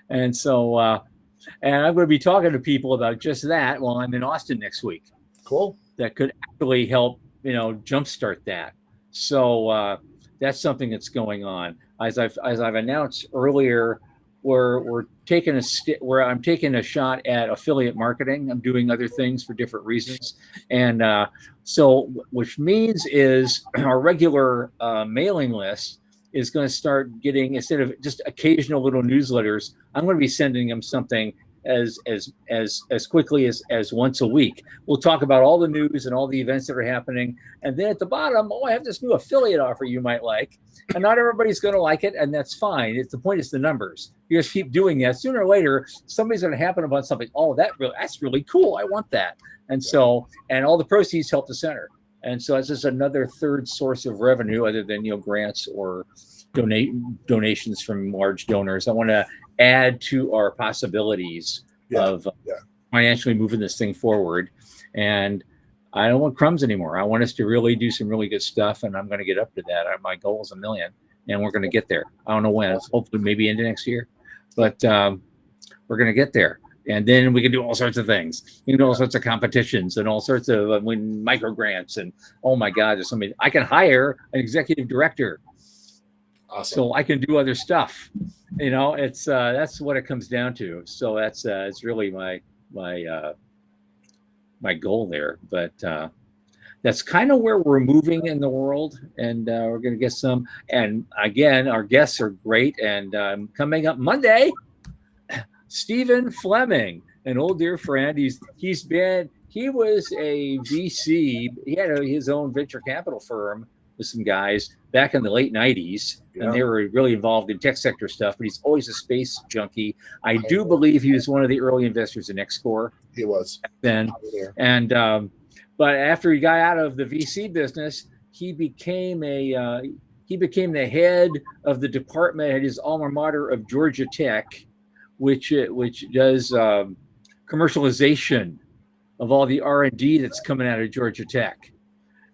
And so, and I'm going to be talking to people about just that while I'm in Austin next week. Cool. That could actually help, jumpstart that. So that's something that's going on. As I've announced earlier, I'm taking a shot at affiliate marketing. I'm doing other things for different reasons. And so which means is our regular mailing list is going to start getting, instead of just occasional little newsletters, I'm going to be sending them something as quickly as once a week. We'll talk about all the news and all the events that are happening. And then at the bottom, I have this new affiliate offer you might like. And not everybody's going to like it, and that's fine. The point is the numbers. You just keep doing that. Sooner or later, somebody's going to happen about something. Oh, that's really cool. I want that. And so, and all the proceeds help the center. And so it's just another third source of revenue other than, grants or donations from large donors. I want to add to our possibilities of financially moving this thing forward. And I don't want crumbs anymore. I want us to really do some really good stuff, and I'm going to get up to that. My goal is 1 million, and we're going to get there. I don't know when. Hopefully maybe into next year, but we're going to get there. And then we can do all sorts of things. We can do all sorts of competitions and all sorts of win micro grants. And oh my God, there's somebody I can hire an executive director. Awesome. So I can do other stuff. It's that's what it comes down to. So that's it's really my goal there. But that's kind of where we're moving in the world, and we're going to get some. And again, our guests are great. And coming up Monday, Stephen Fleming, an old dear friend. He was a VC. He had his own venture capital firm with some guys back in the late 90s, and they were really involved in tech sector stuff, but he's always a space junkie. I do believe he was one of the early investors in Xcore. He was. Then. And but after he got out of the VC business, he became the head of the department at his alma mater of Georgia Tech, which does commercialization of all the R&D that's coming out of Georgia Tech.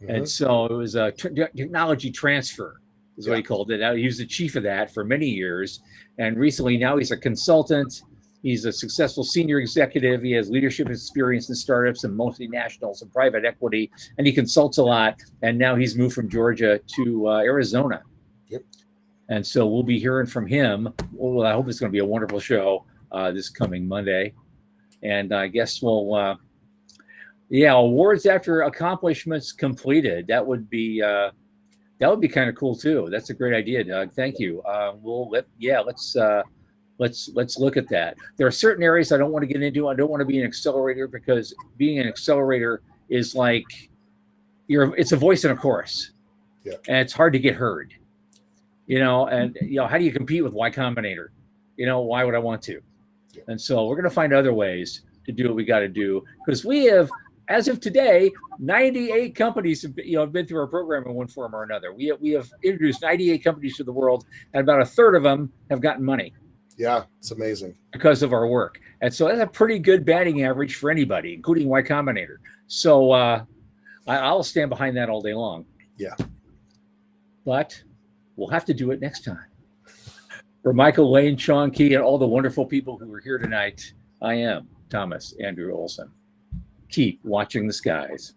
And so it was a technology transfer is what he called it. He was the chief of that for many years. And recently now he's a consultant. He's a successful senior executive. He has leadership experience in startups and multinationals and private equity. And he consults a lot. And now he's moved from Georgia to Arizona. And so we'll be hearing from him. Well, I hope it's going to be a wonderful show this coming Monday. And I guess we'll, awards after accomplishments completed. That would be kind of cool too. That's a great idea, Doug. Thank you. Let's look at that. There are certain areas I don't want to get into. I don't want to be an accelerator because being an accelerator is like it's a voice in a chorus, and it's hard to get heard. And how do you compete with Y Combinator? Why would I want to? And so we're going to find other ways to do what we got to do, because we have, as of today, 98 companies have been through our program in one form or another. We have introduced 98 companies to the world, and about a third of them have gotten money. Yeah, it's amazing because of our work. And so that's a pretty good batting average for anybody, including Y Combinator. So I'll stand behind that all day long. Yeah. But we'll have to do it next time. For Michael Lane, Sean Key, and all the wonderful people who are here tonight, I am Thomas Andrew Olson. Keep watching the skies.